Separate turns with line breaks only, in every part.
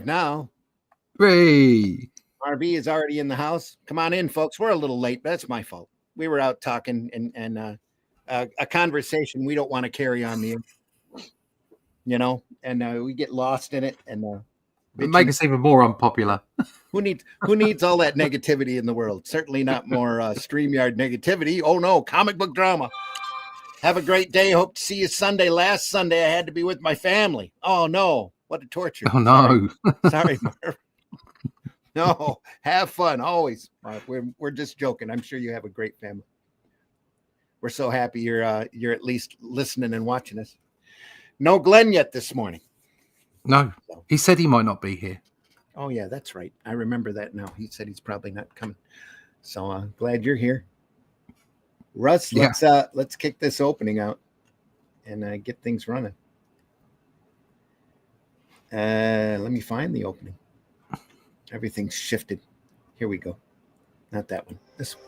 Now.
Hooray!
RV is already in the house. Come on in, folks. We're a little late, but that's my fault. We were out talking and a conversation we don't want to carry on the, and we get lost in it and
Make us even more unpopular.
Who needs all that negativity in the world? Certainly not more StreamYard negativity. Oh no, comic book drama. Have a great day. Hope to see you Sunday. Last Sunday I had to be with my family. Oh no, what a torture.
Oh no.
Sorry Marv. No, have fun always. We're just joking. I'm sure you have a great family. We're so happy you're at least listening and watching us. No Glenn yet this morning.
No, he said he might not be here.
Oh yeah, that's right. I remember that now. He said he's probably not coming. So glad you're here, Russ. Let's kick this opening out and get things running. Let me find the opening. Everything's shifted. Here we go. Not that one. This one.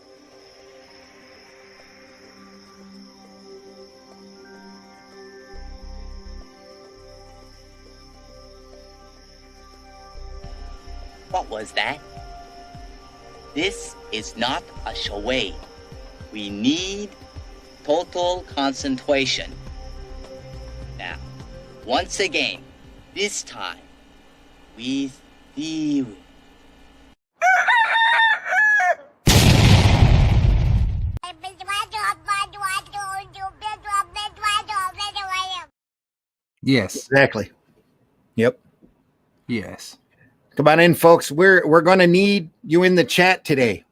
What was that? This is not a charade. We need total concentration. Now, once again, this time, with theory.
Yes.
Exactly. Yep.
Yes.
Come on in, folks. We're going to need you in the chat today.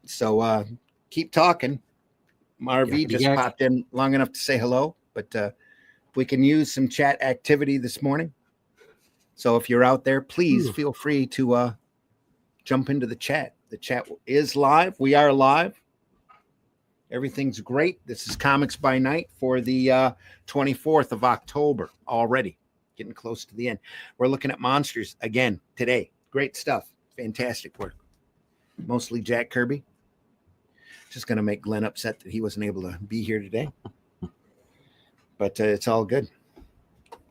So keep talking. RV just popped in long enough to say hello, but we can use some chat activity this morning. So if you're out there, please feel free to jump into the chat. The chat is live. We are live. Everything's great. This is Comics by Night for the 24th of October already. Getting close to the end. We're looking at monsters again today. Great stuff. Fantastic work. Mostly Jack Kirby. Just going to make Glenn upset that he wasn't able to be here today. But it's all good.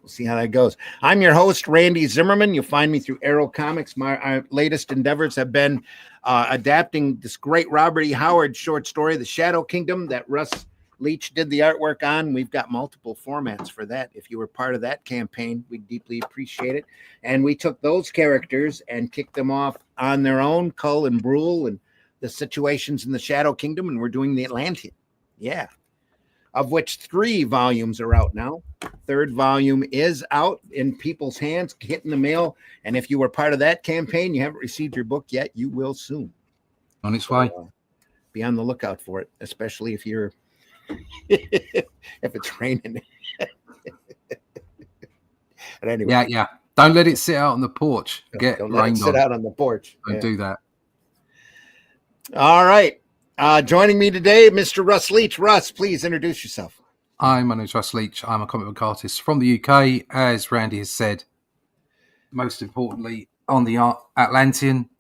We'll see how that goes. I'm your host, Randy Zimmerman. You'll find me through Arrow Comics. My latest endeavors have been adapting this great Robert E. Howard short story, The Shadow Kingdom, that Russ Leach did the artwork on. We've got multiple formats for that. If you were part of that campaign, we deeply appreciate it. And we took those characters and kicked them off on their own, Cull and Brule and the situations in the Shadow Kingdom, and we're doing the Atlantean. Yeah. Of which 3 volumes are out now. 3rd volume is out in people's hands, hitting the mail. And if you were part of that campaign, you haven't received your book yet, you will soon.
On its way.
Be on the lookout for it, especially if you're if it's raining. But anyway.
Yeah. Don't let it sit out on the porch.
Don't let it sit out on the porch.
Don't do that.
All right. Joining me today, Mr. Russ Leach. Russ, please introduce yourself.
Hi, my name is Russ Leach. I'm a comic book artist from the UK, as Randy has said. Most importantly, on the Atlantean.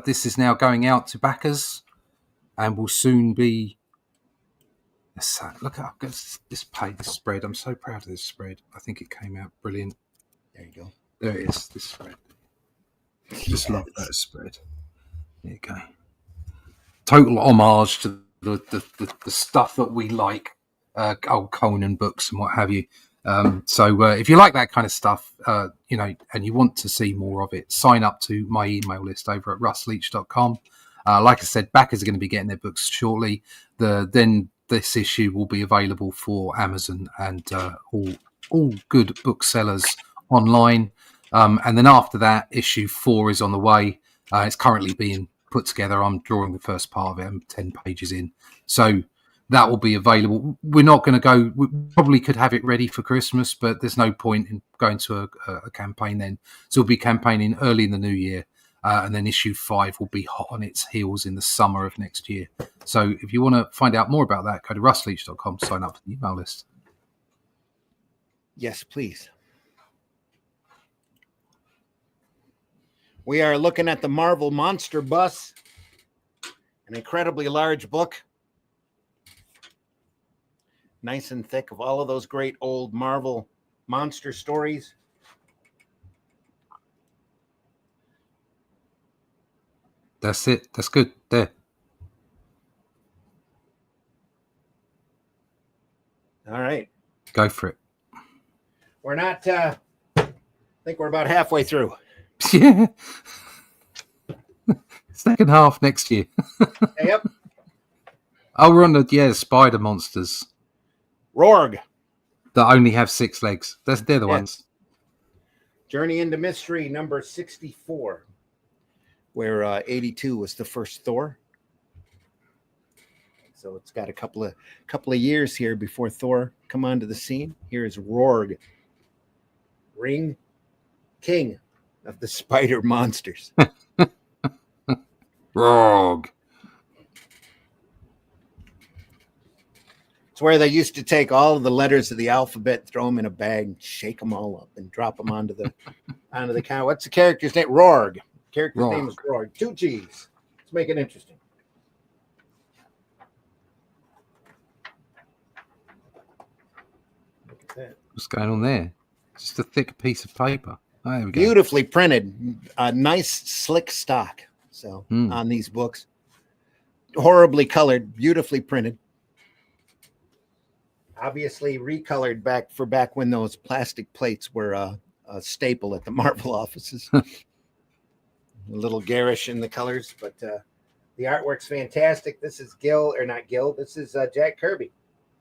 This is now going out to backers and will soon be. Look at this page, this spread. I'm so proud of this spread. I think it came out brilliant.
There you go.
There it is, this spread. Just love that spread. There you go. Total homage to the stuff that we like, old Conan books and what have you. So if you like that kind of stuff, and you want to see more of it, sign up to my email list over at russleach.com. Like I said, backers are going to be getting their books shortly. Then this issue will be available for Amazon and all good booksellers online. And then after that, issue 4 is on the way. It's currently being put together. I'm drawing the first part of it. I'm 10 pages in. So that will be available. We're not going to go. We probably could have it ready for Christmas, but there's no point in going to a campaign then. So we'll be campaigning early in the new year. And then issue 5 will be hot on its heels in the summer of next year. So if you want to find out more about that, go to russleach.com to sign up for the email list.
Yes, please. We are looking at the Marvel MONSTERBUS, an incredibly large book. Nice and thick of all of those great old Marvel monster stories.
That's it. That's good. There.
All right.
Go for it.
We're not, I think we're about halfway through.
Yeah. Second half next year.
Yep.
Oh, we're on the spider monsters
Rorg.
that only have 6 legs. They're the ones.
Journey into Mystery number 64, where 82 was the first Thor. So it's got a couple of years here before Thor come onto the scene. Here is Rorg, Ring King of the Spider Monsters.
Rog.
It's where they used to take all of the letters of the alphabet, throw them in a bag, shake them all up, and drop them onto the counter. What's the character's name? Rorg. Character's name is Rorg. 2 G's. Let's make it interesting. Look at that.
What's going on there? Just a thick piece of paper. Oh, there we go.
Beautifully printed. Nice, slick stock. So on these books. Horribly colored, beautifully printed. Obviously recolored back when those plastic plates were a staple at the Marvel offices. A little garish in the colors, but the artwork's fantastic. This is This is Jack Kirby.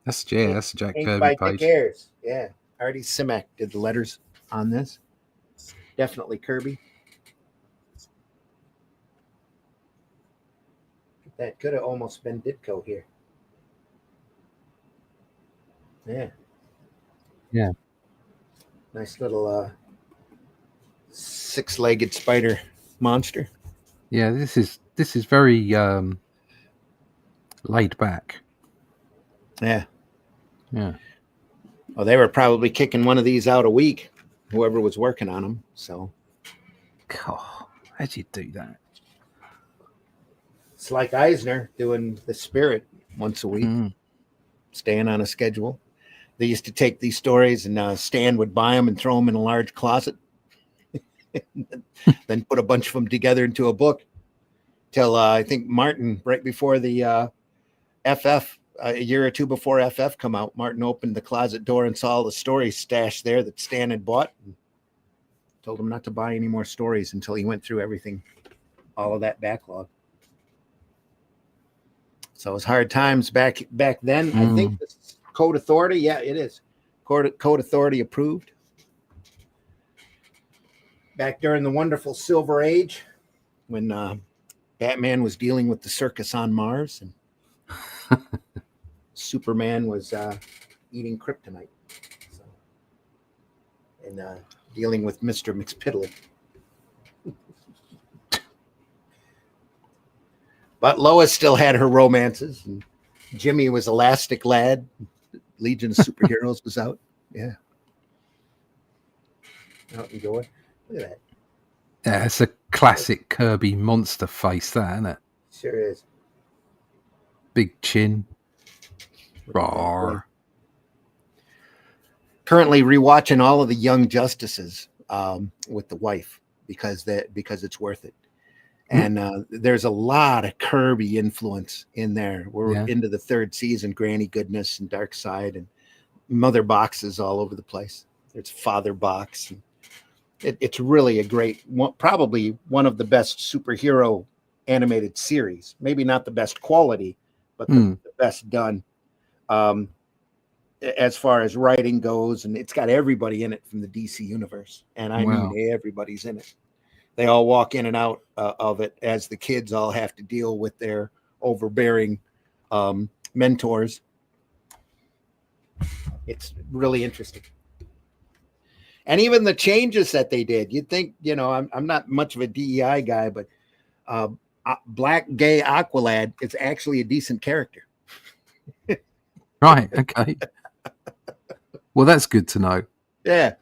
That's Jack Kirby
by
page.
Dick Ayers. Yeah, Artie Simek did the letters on this. Definitely Kirby. That could have almost been Ditko here. Yeah. Nice little 6-legged spider monster.
Yeah, this is very laid back.
Yeah.
Yeah.
Well, they were probably kicking one of these out a week, whoever was working on them. So,
God, how'd you do that?
It's like Eisner doing the Spirit once a week, staying on a schedule. They used to take these stories and Stan would buy them and throw them in a large closet, then put a bunch of them together into a book. Till I think Martin, right before the FF, a year or two before FF come out, Martin opened the closet door and saw all the stories stashed there that Stan had bought. And told him not to buy any more stories until he went through everything, all of that backlog. So it was hard times back then. I think this is Code Authority. Yeah, it is. Code Authority approved. Back during the wonderful Silver Age, when Batman was dealing with the circus on Mars and Superman was eating kryptonite. So, and dealing with Mr. McSpittler. But Lois still had her romances, and Jimmy was Elastic Lad. Legion of Superheroes was out. Yeah. Out and going. Look at that.
Yeah, it's a classic Kirby monster face, that, isn't it?
Sure is.
Big chin. Roar.
Currently rewatching all of the Young Justices with the wife because it's worth it. And there's a lot of Kirby influence in there. We're into the 3rd season, Granny Goodness and Dark Side and Mother Boxes all over the place. There's Father Box. And it's really a great one, probably one of the best superhero animated series. Maybe not the best quality, but the best done as far as writing goes. And it's got everybody in it from the DC universe. And I mean, everybody's in it. They all walk in and out of it as the kids all have to deal with their overbearing mentors. It's really interesting. And even the changes that they did, you'd think, I'm not much of a DEI guy, but Black Gay Aqualad is actually a decent character.
Right. Okay. Well, that's good to know.
Yeah.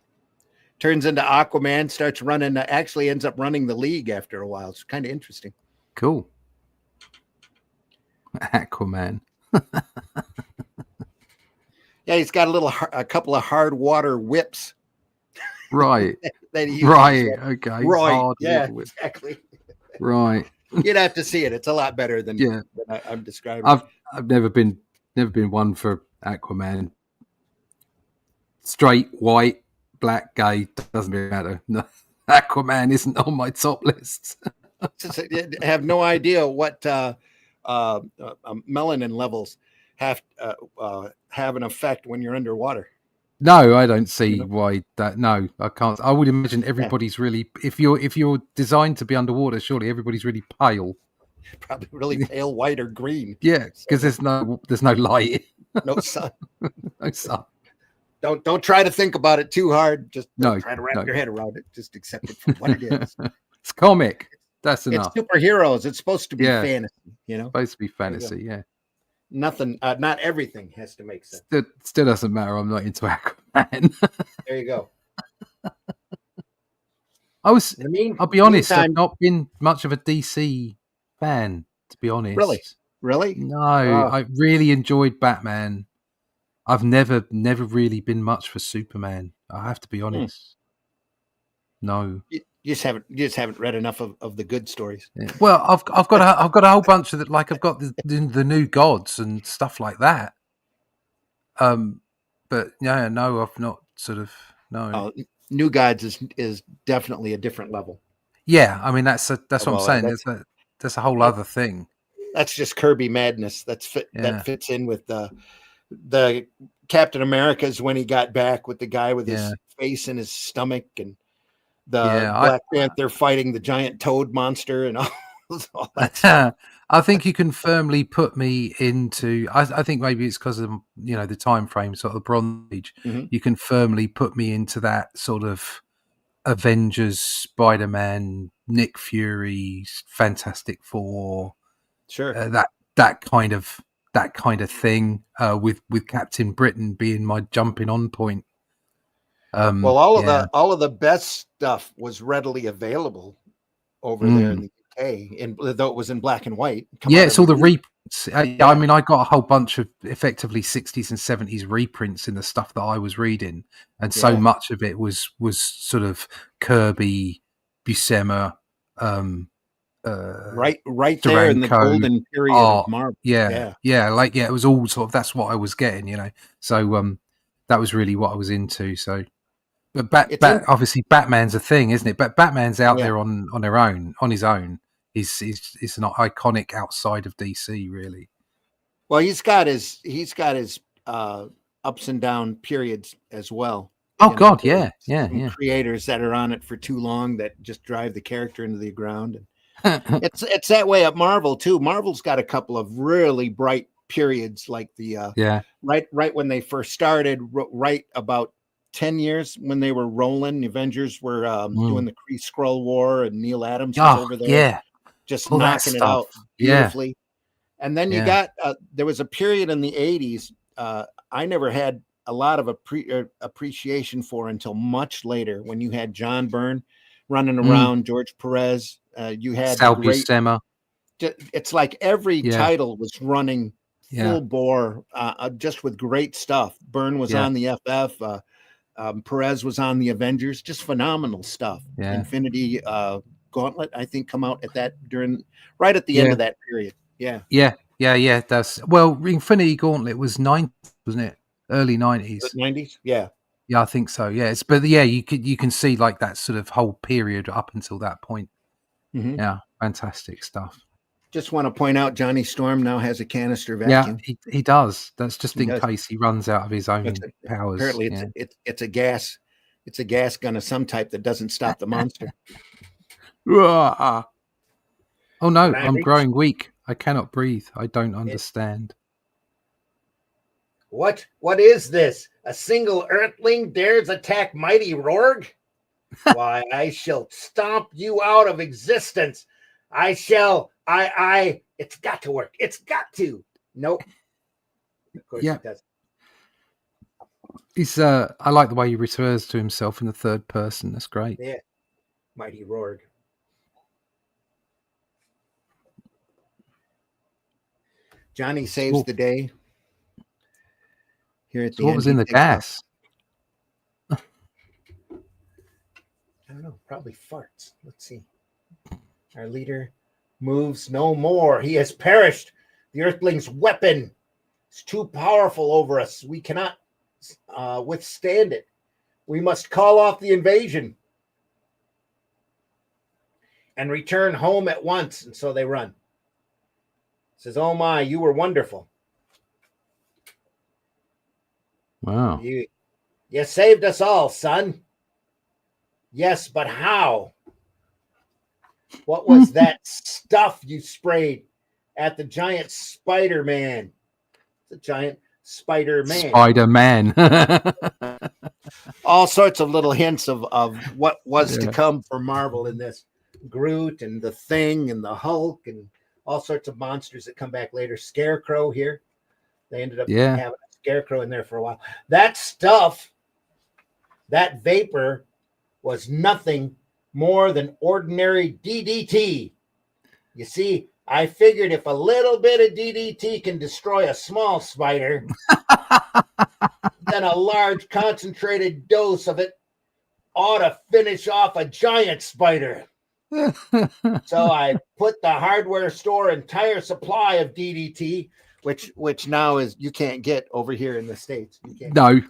Turns into Aquaman, starts running, actually ends up running the league after a while. It's kind of interesting.
Cool. Aquaman.
Yeah, he's got a couple of hard water whips.
Right.
that he
right. Okay.
Right.
Hard
yeah,
whip.
exactly.
Right.
You'd have to see it. It's a lot better than,
Yeah.
than I'm describing.
I've never been one for Aquaman. Straight, white, black, gay, doesn't really matter. No, Aquaman isn't on my top list.
I have no idea what melanin levels have an effect when you're underwater.
No, I don't see why that. No, I can't. I would imagine everybody's really. If you're designed to be underwater, surely everybody's really pale.
Probably really pale white or green.
Yeah, because there's no light,
no sun,
no sun.
Don't try to think about it too hard. Just
don't
try to wrap your head around it. Just accept it for what it is.
It's comic. That's enough.
It's superheroes. It's supposed to be fantasy.
Supposed to be fantasy. Yeah.
Nothing. Not everything has to make sense.
Still doesn't matter. I'm not into Aquaman.
There you go.
I'll be honest. I've not been much of a DC fan, to be honest.
Really?
No, I really enjoyed Batman. I've never really been much for Superman. I have to be honest. No.
You just haven't read enough of the good stories.
Yeah. Well, I've got a whole bunch of it. Like I've got the New Gods and stuff like that. But no, I've not sort of no.
New Gods is definitely a different level.
Yeah, I mean that's what I'm saying. That's a whole other thing.
That's just Kirby madness. That fits in with the Captain America's when he got back with the guy with his face in his stomach and the Black Panther fighting the giant toad monster and all that stuff.
I think you can firmly put me into. I think maybe it's because of the time frame, sort of the Bronze Age. Mm-hmm. You can firmly put me into that sort of Avengers, Spider-Man, Nick Fury, Fantastic Four.
Sure,
that kind of thing. With Captain Britain being my jumping on point.
Well, all of the best stuff was readily available over there in the UK, though it was in black and white.
It's all the reprints. I mean, I got a whole bunch of effectively 60s and 70s reprints in the stuff that I was reading, and so much of it was sort of Kirby, Buscema,
right there in the golden period of Marvel.
It was all sort of that's what I was getting, So that was really what I was into. So. But obviously Batman's a thing, isn't it? But Batman's out there on his own. He's not iconic outside of DC, really.
Well, he's got his ups and down periods as well.
Oh God, yeah.
Creators that are on it for too long that just drive the character into the ground. And it's that way at Marvel too. Marvel's got a couple of really bright periods, like the right when they first started, right about 10 years when they were rolling. The Avengers were doing the Kree Skrull War, and Neil Adams was over there, just knocking it out beautifully. And then you got there was a period in the 80s I never had a lot of appreciation for until much later, when you had John Byrne running around, George Perez, you had
Sal Buscema.
It's like every title was running full bore, just with great stuff. Byrne was on the FF. Perez was on the Avengers, just phenomenal stuff. Infinity Gauntlet, I think, come out at right at the end of that period.
Yeah. That's Infinity Gauntlet was 90s, wasn't it? Early 90s.
90s, yeah,
I think so. Yes, but you can see like that sort of whole period up until that point. Mm-hmm. Yeah, fantastic stuff.
Just want to point out, Johnny Storm now has a canister vacuum.
Yeah, he does. That's just in case he runs out of his own powers.
Apparently, it's a gas. It's a gas gun of some type that doesn't stop the monster.
Oh no, I'm growing weak. I cannot breathe. I don't understand.
What is this? A single Earthling dares attack mighty Rorg? Why, I shall stomp you out of existence. I shall. It's got to work. It's got to. Nope. Of course it does.
He's. I like the way he refers to himself in the third person. That's great.
Yeah. Mighty Rorg. Johnny saves the day. Here at the end.
What was in the gas?
I don't know. Probably farts. Let's see. Our leader moves no more. He has perished. The Earthling's weapon is too powerful over us. We cannot withstand it. We must call off the invasion and return home at once. And so they run. Says, oh my, you were wonderful.
Wow.
You saved us all, son. Yes, but how? What was that stuff you sprayed at the giant Spider-Man? It's a giant Spider-Man.
Spider-Man.
All sorts of little hints of what was to come for Marvel in this. Grreat and the Thing and the Hulk and all sorts of monsters that come back later. Scarecrow here. They ended up having a Scarecrow in there for a while. That stuff, that vapor, was nothing more than ordinary DDT. You see, I figured if a little bit of DDT can destroy a small spider, then a large concentrated dose of it ought to finish off a giant spider. So I put the hardware store entire supply of DDT, which now is you can't get over here in the States. You can't.
No,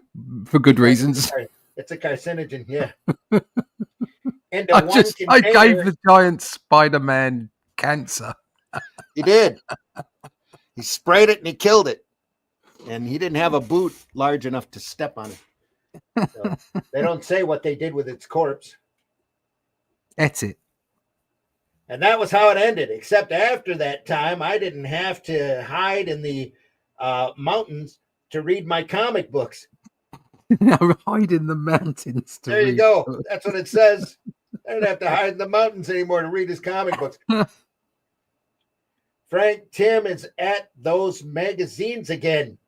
for good reasons.
It's a carcinogen, yeah. And
I gave the giant Spider-Man cancer.
He did. He sprayed it and he killed it. And he didn't have a boot large enough to step on it. So they don't say what they did with its corpse.
That's it.
And that was how it ended, except after that time, I didn't have to hide in the mountains to read my comic books.
Now hide in the mountains.
There you go. That's what it says. I don't have to hide in the mountains anymore to read his comic books. Frank Tim is at those magazines again.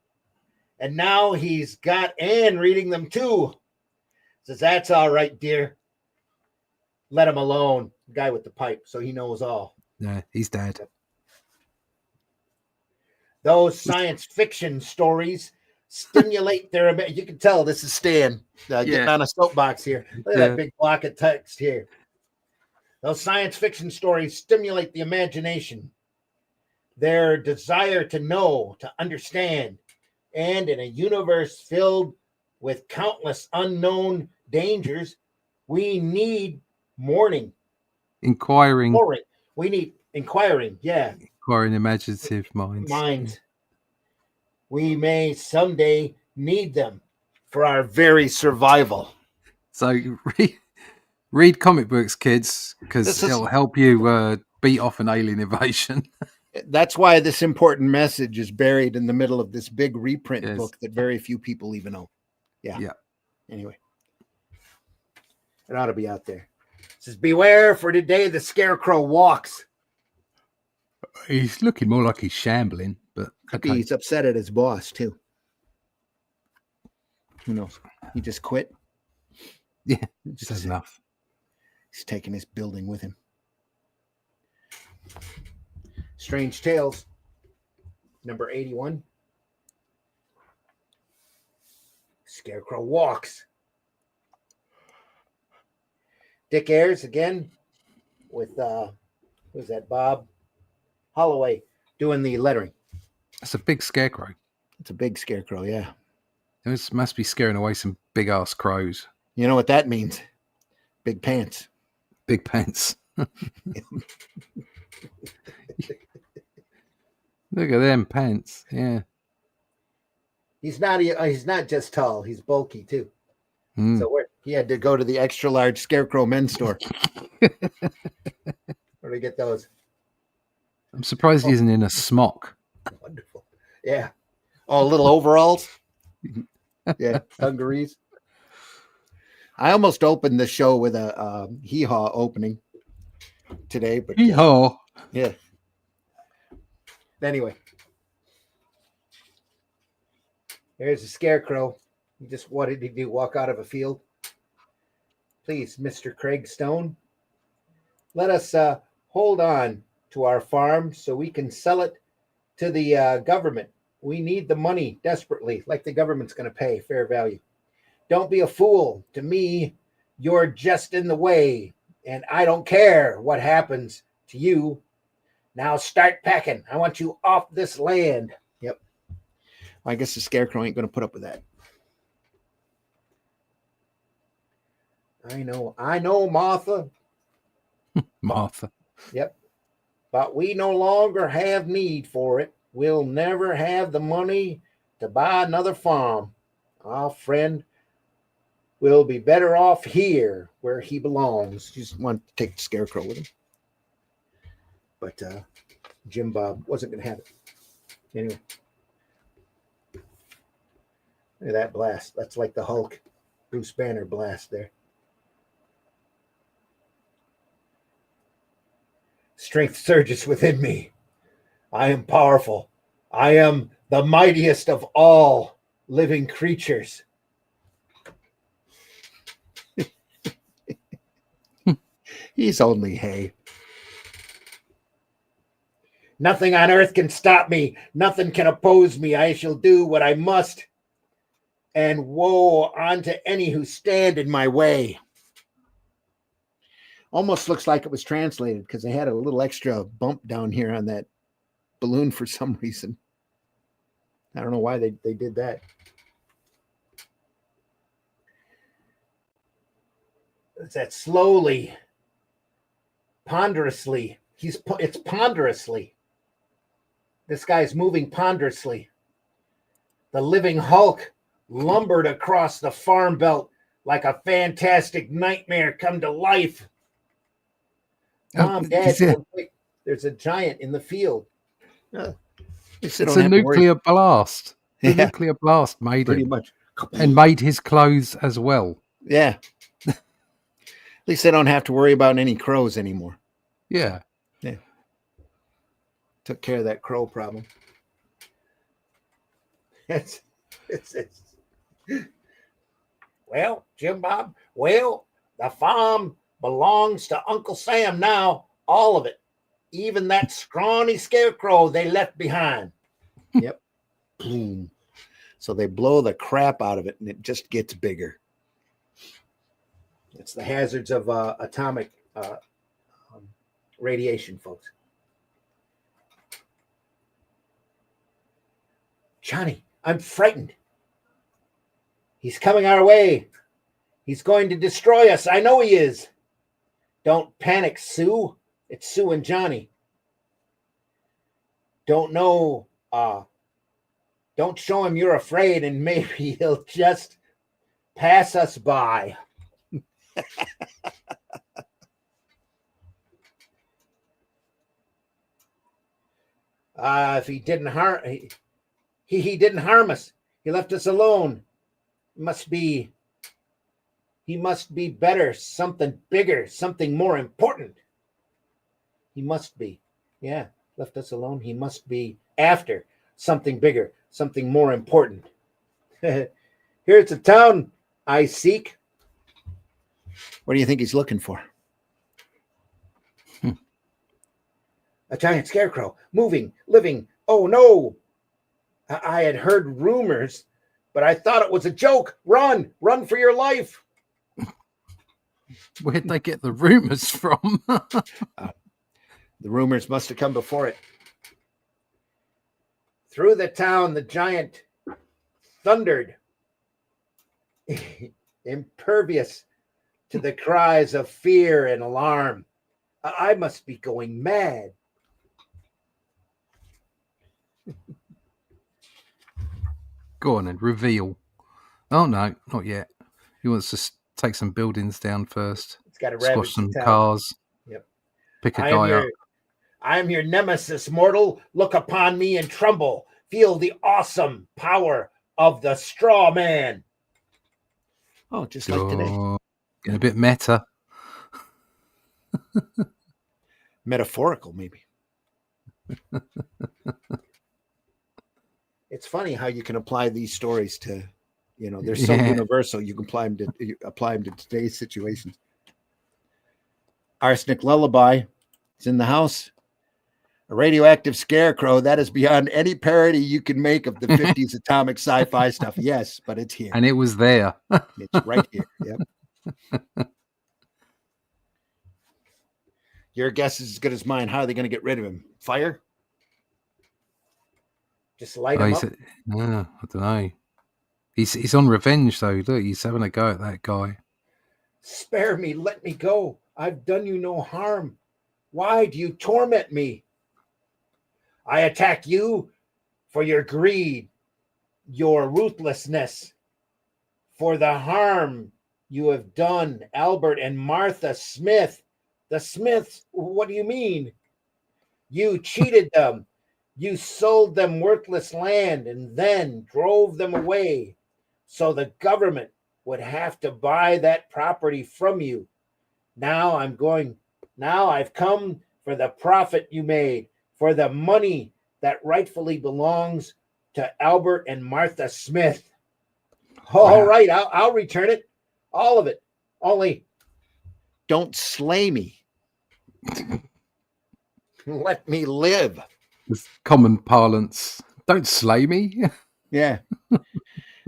And now he's got Anne reading them too. Says, that's all right, dear. Let him alone. The guy with the pipe, so he knows all.
Yeah, he's dead.
Those science fiction stories stimulate their... You can tell this is Stan getting on a soapbox here. Look at that big block of text here. Those science fiction stories stimulate the imagination, their desire to know, to understand, and in a universe filled with countless unknown dangers, we need inquiring. We need inquiring,
inquiring imaginative minds.
We may someday need them for our very survival.
So read comic books, kids, because it'll help you beat off an alien invasion.
That's why this important message is buried in the middle of this big reprint book that very few people even know. Yeah. Anyway, it ought to be out there. It says, beware, for today the Scarecrow walks.
He's looking more like he's shambling, but
okay. He's upset at his boss too. Who knows? He just quit.
Yeah, just enough.
He's taking his building with him. Strange Tales, number 81. Scarecrow walks. Dick Ayers again with who's that? Bob Holloway doing the lettering.
That's a big scarecrow.
It's a big scarecrow, yeah.
It must be scaring away some big ass crows.
You know what that means? Big pants.
Big pants. Look at them pants. Yeah.
He's not just tall. He's bulky too. So he had to go to the extra large Scarecrow men's store. Where do we get those?
I'm surprised he isn't in a smock.
Wonderful. Yeah. Oh, little overalls. Yeah, dungarees. I almost opened the show with a hee-haw opening today, but
hee-haw.
Yeah. Anyway, there's a Scarecrow. What did he do? Walk out of a field? Please, Mr. Craig Stone, let us hold on to our farm so we can sell it to the government. We need the money desperately, like the government's going to pay fair value. Don't be a fool. To me, you're just in the way, and I don't care what happens to you. Now start packing. I want you off this land. Yep. Well, I guess the Scarecrow ain't going to put up with that. I know, Martha.
Martha.
Yep. But we no longer have need for it. We'll never have the money to buy another farm. Our friend will be better off here where he belongs. Just want to take the Scarecrow with him. But Jim Bob wasn't going to have it. Anyway. Look at that blast. That's like the Hulk Bruce Banner blast there. Strength surges within me. I am powerful. I am the mightiest of all living creatures. He's only hay. Nothing on earth can stop me. Nothing can oppose me. I shall do what I must. And woe unto any who stand in my way. Almost looks like it was translated because they had a little extra bump down here on that balloon for some reason. I don't know why they did that. It's that slowly, ponderously. It's ponderously. This guy's moving ponderously. The living Hulk lumbered across the farm belt like a fantastic nightmare come to life. Mom, Dad, there's a giant in the field.
It's a nuclear blast. The nuclear blast made
pretty
him.
Much.
And made his clothes as well.
Yeah. At least they don't have to worry about any crows anymore.
Yeah.
Yeah. Took care of that crow problem. It's well, Jim Bob, the farm belongs to Uncle Sam now, all of it. Even that scrawny Scarecrow they left behind. Yep. Boom. So they blow the crap out of it and it just gets bigger. It's the hazards of atomic radiation, folks. Johnny, I'm frightened. He's coming our way. He's going to destroy us. I know he is. Don't panic, Sue. It's Sue and Johnny. Don't show him you're afraid and maybe he'll just pass us by. If he didn't harm he didn't harm us. He left us alone. He must be better, something bigger, something more important. He must be. Yeah, left us alone. He must be after something bigger, something more important. Here's the town I seek. What do you think he's looking for? A giant scarecrow, moving, living. Oh, no. I had heard rumors, but I thought it was a joke. Run for your life.
Where'd they get the rumors from?
The rumors must have come before it. Through the town, the giant thundered, impervious to the cries of fear and alarm. I must be going mad.
Go on and reveal. Oh, no, not yet. He wants to take some buildings down first.
It's got to
squash some cars.
Yep.
Pick a guy up.
I am your nemesis, mortal. Look upon me and tremble. Feel the awesome power of the straw man. Oh, just like today.
Getting a bit meta.
Metaphorical, maybe. It's funny how you can apply these stories to, they're so universal. You can apply them to today's situations. Arsenic Lullaby is in the house. A radioactive scarecrow, that is beyond any parody you can make of the 50s atomic sci-fi stuff. Yes, but it's here.
And it was there. It's
right here. Yep. Your guess is as good as mine. How are they going to get rid of him? Fire? Just light him up?
No, I don't know. He's on revenge, though. Look, he's having a go at that guy.
Spare me. Let me go. I've done you no harm. Why do you torment me? I attack you for your greed, your ruthlessness, for the harm you have done, Albert and Martha Smith. The Smiths, what do you mean? You cheated them. You sold them worthless land and then drove them away so the government would have to buy that property from you. Now I've come for the profit you made, for the money that rightfully belongs to Albert and Martha Smith. All right, I'll return it. All of it. Only don't slay me. Let me live.
It's common parlance. Don't slay me.
Yeah.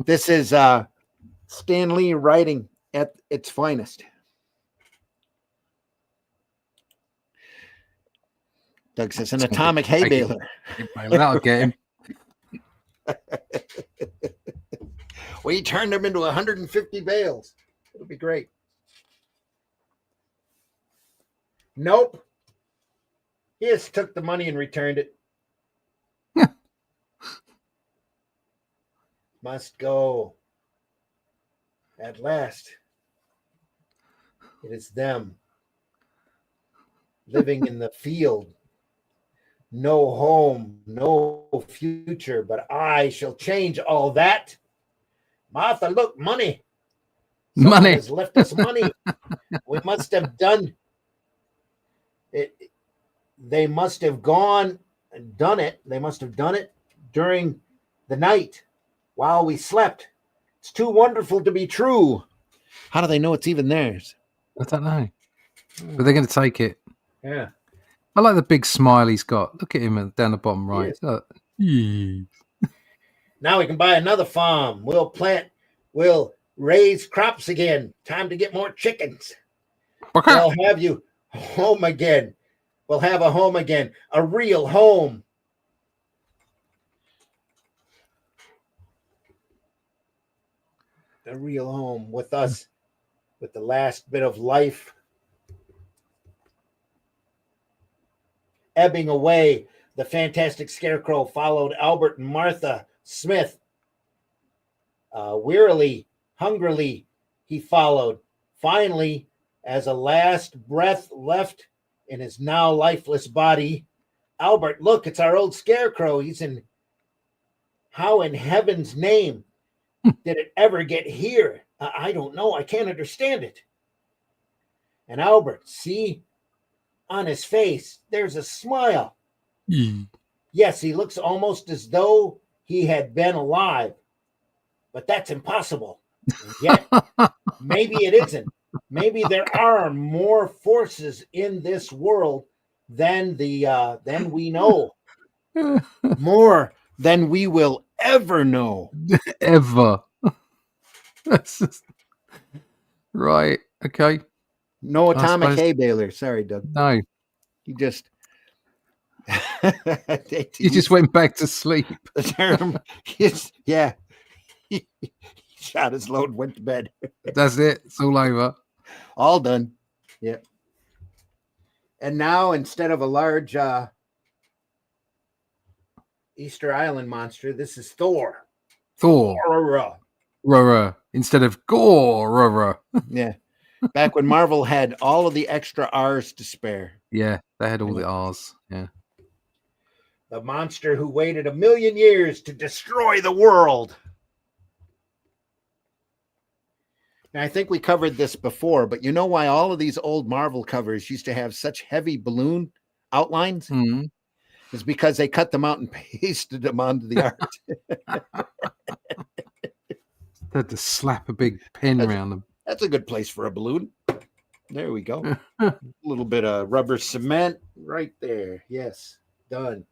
This is Stan Lee writing at its finest. Doug says an atomic hay baler.
That'll get him.
We turned him into 150 bales. It'll be great. Nope. He just took the money and returned it. Must go. At last. It is them. Living in the field. No home, no future, but I shall change all that. Martha, look, money. Someone
Money
has left us money. We must have done it. They must have gone and done it. They must have done it during the night while we slept. It's too wonderful to be true. How do they know it's even theirs?
I don't know. But they're going to take it.
Yeah.
I like the big smile he's got. Look at him down the bottom right.
Yes.
Look.
Now we can buy another farm. We'll raise crops again. Time to get more chickens. We'll have you home again. We'll have a home again. A real home. A real home with us. With the last bit of life ebbing away, the fantastic Scarecrow followed Albert and Martha Smith. Wearily, hungrily, he followed. Finally, as a last breath left in his now lifeless body, Albert, look, it's our old Scarecrow. How in heaven's name did it ever get here? I don't know. I can't understand it. And Albert, see, on his face, there's a smile. Yes, he looks almost as though he had been alive. But that's impossible. And yet, maybe it isn't. Maybe there are more forces in this world than we know. More than we will ever know.
Ever. That's just... Right. Okay.
No atomic hay baler. Sorry, Doug.
No.
He just...
he just went back to sleep.
The term yeah. He shot his load, went to bed.
That's it. It's all over.
All done. Yeah. And now, instead of a large Easter Island monster, this is Thor.
Instead of Gore.
Yeah. Back when Marvel had all of the extra R's to spare.
Yeah, they had all the R's. Yeah.
The monster who waited 1,000,000 years to destroy the world. Now, I think we covered this before, but you know why all of these old Marvel covers used to have such heavy balloon outlines?
Mm-hmm.
It's because they cut them out and pasted them onto the art.
They had to slap a big pen around them.
That's a good place for a balloon. There we go. A little bit of rubber cement right there. Yes, done.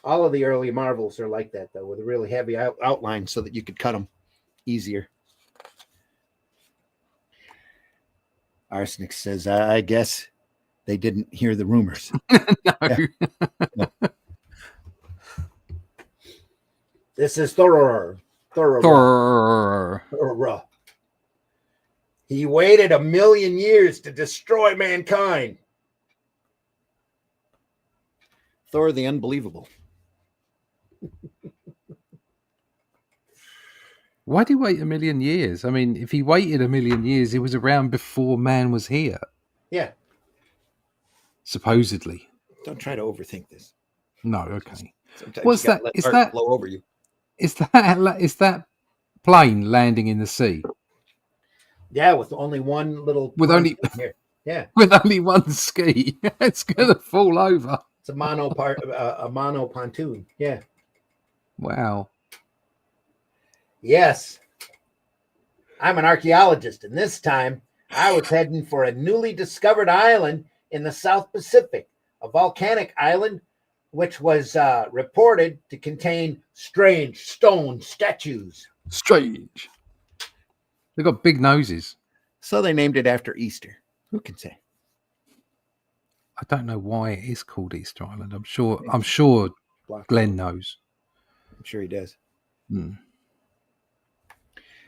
All of the early Marvels are like that, though, with a really heavy outline so that you could cut them easier. Arsenic says, I guess They didn't hear the rumors.
No.
No. This is Thor. Thor. He waited 1,000,000 years to destroy mankind. Thor the Unbelievable.
Why did he wait 1,000,000 years? I mean, if he waited 1,000,000 years, he was around before man was here.
Yeah.
Supposedly.
Don't try to overthink this.
No, okay.
Sometimes
What's
you gotta
that?
let
Is
art
that
blow over you?
is that plane landing in the sea?
Yeah, with only one little
With only
here. Yeah.
with only one ski. It's gonna fall over.
It's a mono pontoon. Yeah.
Wow.
Yes. I'm an archaeologist, and this time I was heading for a newly discovered island in the South Pacific, a volcanic island which was reported to contain strange stone statues.
Strange. They've got big noses.
So they named it after Easter. Who can say?
I don't know why it is called Easter Island. I'm sure Glenn knows.
I'm sure he does.
Hmm.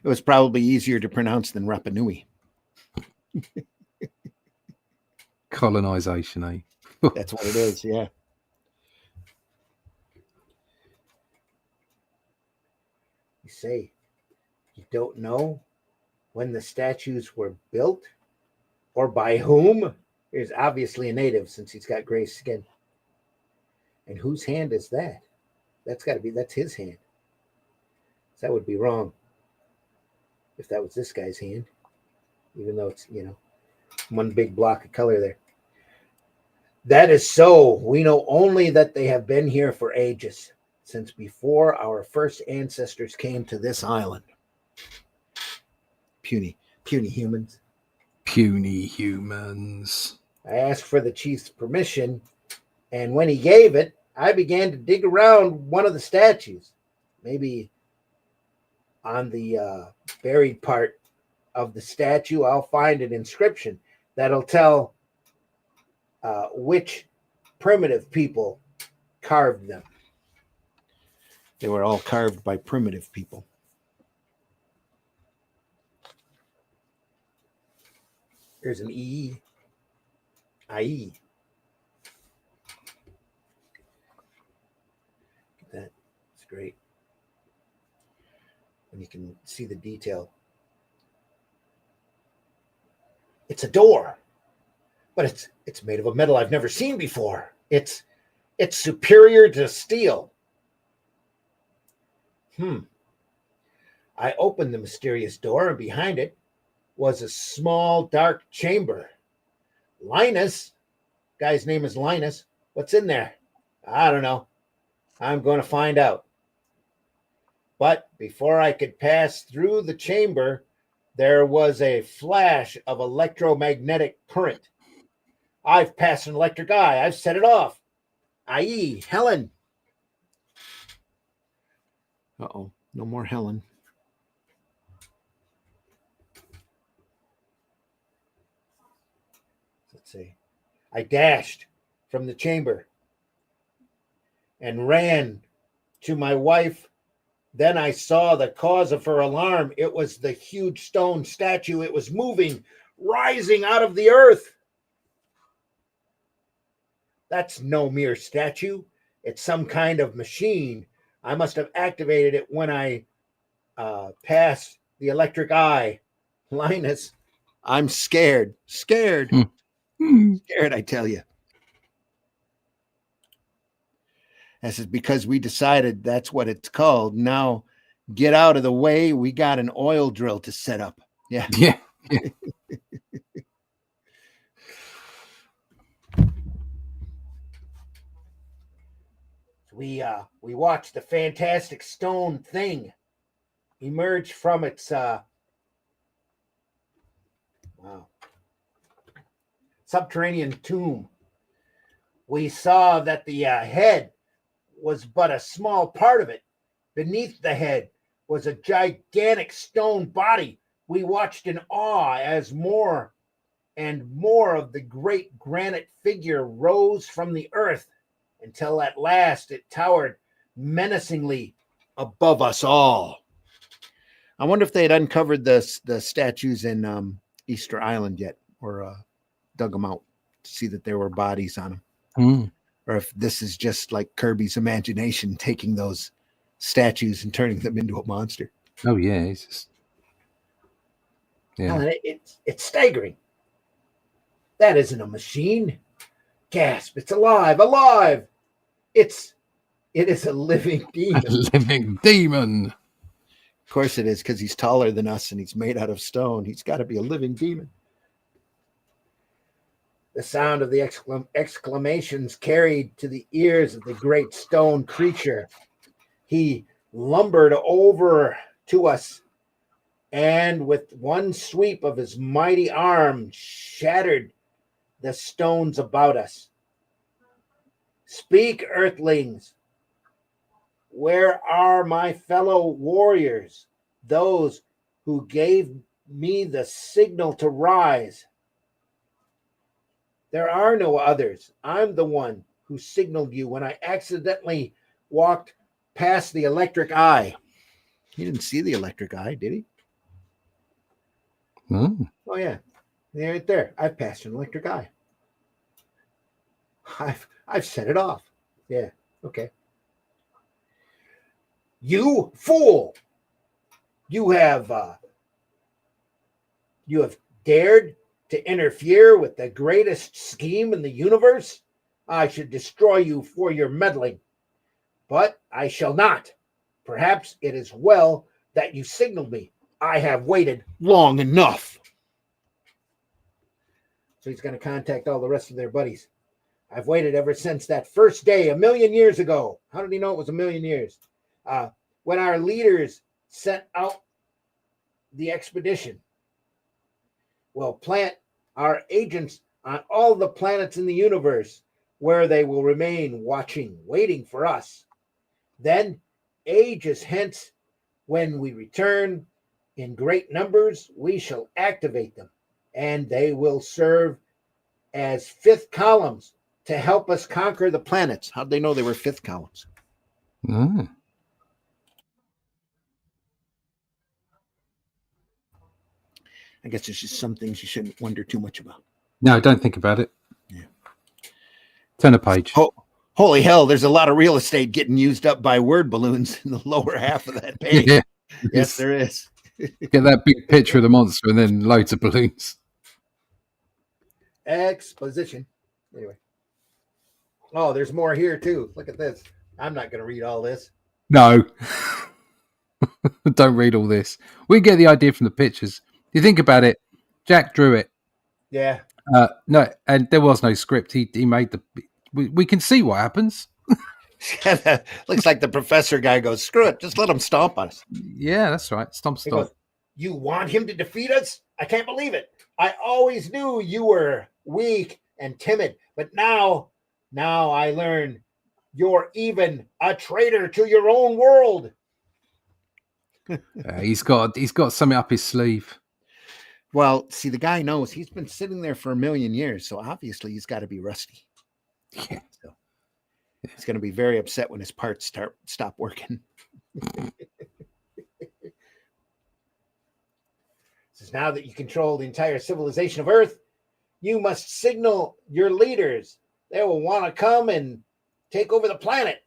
It was probably easier to pronounce than Rapa Nui.
Colonization, eh?
That's what it is, yeah. You say you don't know when the statues were built or by whom? He's obviously a native since he's got gray skin. And whose hand is that? That's his hand. That would be wrong if that was this guy's hand, even though it's, one big block of color there. That is so. We know only that they have been here for ages, since before our first ancestors came to this island. Puny humans.
Puny humans.
I asked for the chief's permission, and when he gave it, I began to dig around one of the statues. Maybe on the buried part of the statue, I'll find an inscription that'll tell which primitive people carved them. They were all carved by primitive people. There's an E. IE. That. It's great. And you can see the detail. It's a door, but it's made of a metal I've never seen before. It's superior to steel. I opened the mysterious door, and behind it was a small, dark chamber. Linus, guy's name is Linus. What's in there? I don't know. I'm going to find out. But before I could pass through the chamber, there was a flash of electromagnetic current. I've passed an electric eye. I've set it off. I.e., Helen. Uh-oh. No more Helen. Let's see. I dashed from the chamber and ran to my wife. Then I saw the cause of her alarm. It was the huge stone statue. It was moving, rising out of the earth. That's no mere statue. It's some kind of machine. I must have activated it when I passed the electric eye. Linus, I'm scared. Scared, I tell you. This is because we decided that's what it's called. Now, get out of the way. We got an oil drill to set up. Yeah. We watched the fantastic stone thing emerge from its subterranean tomb. We saw that the head was but a small part of it. Beneath the head was a gigantic stone body. We watched in awe as more and more of the great granite figure rose from the earth until at last it towered menacingly above us all. I wonder if they had uncovered the statues in Easter Island yet, or dug them out to see that there were bodies on them.
Mm.
Or if this is just like Kirby's imagination taking those statues and turning them into a monster.
Oh yeah, it's just, yeah.
It's staggering. That isn't a machine. Gasp! It's alive! Alive! It is a living demon.
A living demon.
Of course it is, because he's taller than us and he's made out of stone. He's got to be a living demon. The sound of the exclamations carried to the ears of the great stone creature. He lumbered over to us and with one sweep of his mighty arm shattered the stones about us. Speak, earthlings. Where are my fellow warriors, those who gave me the signal to rise? There are no others. I'm the one who signaled you when I accidentally walked past the electric eye. He didn't see the electric eye, did he?
Mm.
Oh, yeah. Right there. I've passed an electric eye. I've set it off. Yeah. Okay. You fool! You have dared to interfere with the greatest scheme in the universe? I should destroy you for your meddling. But I shall not. Perhaps it is well that you signaled me. I have waited long enough. So he's going to contact all the rest of their buddies. I've waited ever since that first day 1,000,000 years ago. How did he know it was 1,000,000 years? When our leaders sent out the expedition. We'll plant our agents on all the planets in the universe where they will remain watching, waiting for us. Then, ages hence, when we return in great numbers, we shall activate them, and they will serve as fifth columns to help us conquer the planets. How'd they know they were fifth columns?
Mm.
I guess it's just some things you shouldn't wonder too much about.
No, don't think about it.
Yeah.
Turn a page.
Holy hell, there's a lot of real estate getting used up by word balloons in the lower half of that page.
Yeah.
Yes, there is.
Get that big picture of the monster and then loads of balloons.
Exposition. Anyway. Oh, there's more here too. Look at this. I'm not going to read all this.
No. Don't read all this. We get the idea from the pictures. You think about it, Jack drew it.
Yeah.
No, and there was no script. He made the. We can see what happens.
Looks like the professor guy goes, screw it, just let him stomp on us.
Yeah, that's right. Stomp.
Goes, you want him to defeat us? I can't believe it. I always knew you were weak and timid, but now I learn you're even a traitor to your own world.
He's got something up his sleeve.
Well, see, the guy knows he's been sitting there for 1,000,000 years, so obviously he's got to be rusty.
Yeah.
So he's going to be very upset when his parts stop working. Says, now that you control the entire civilization of Earth, you must signal your leaders. They will want to come and take over the planet.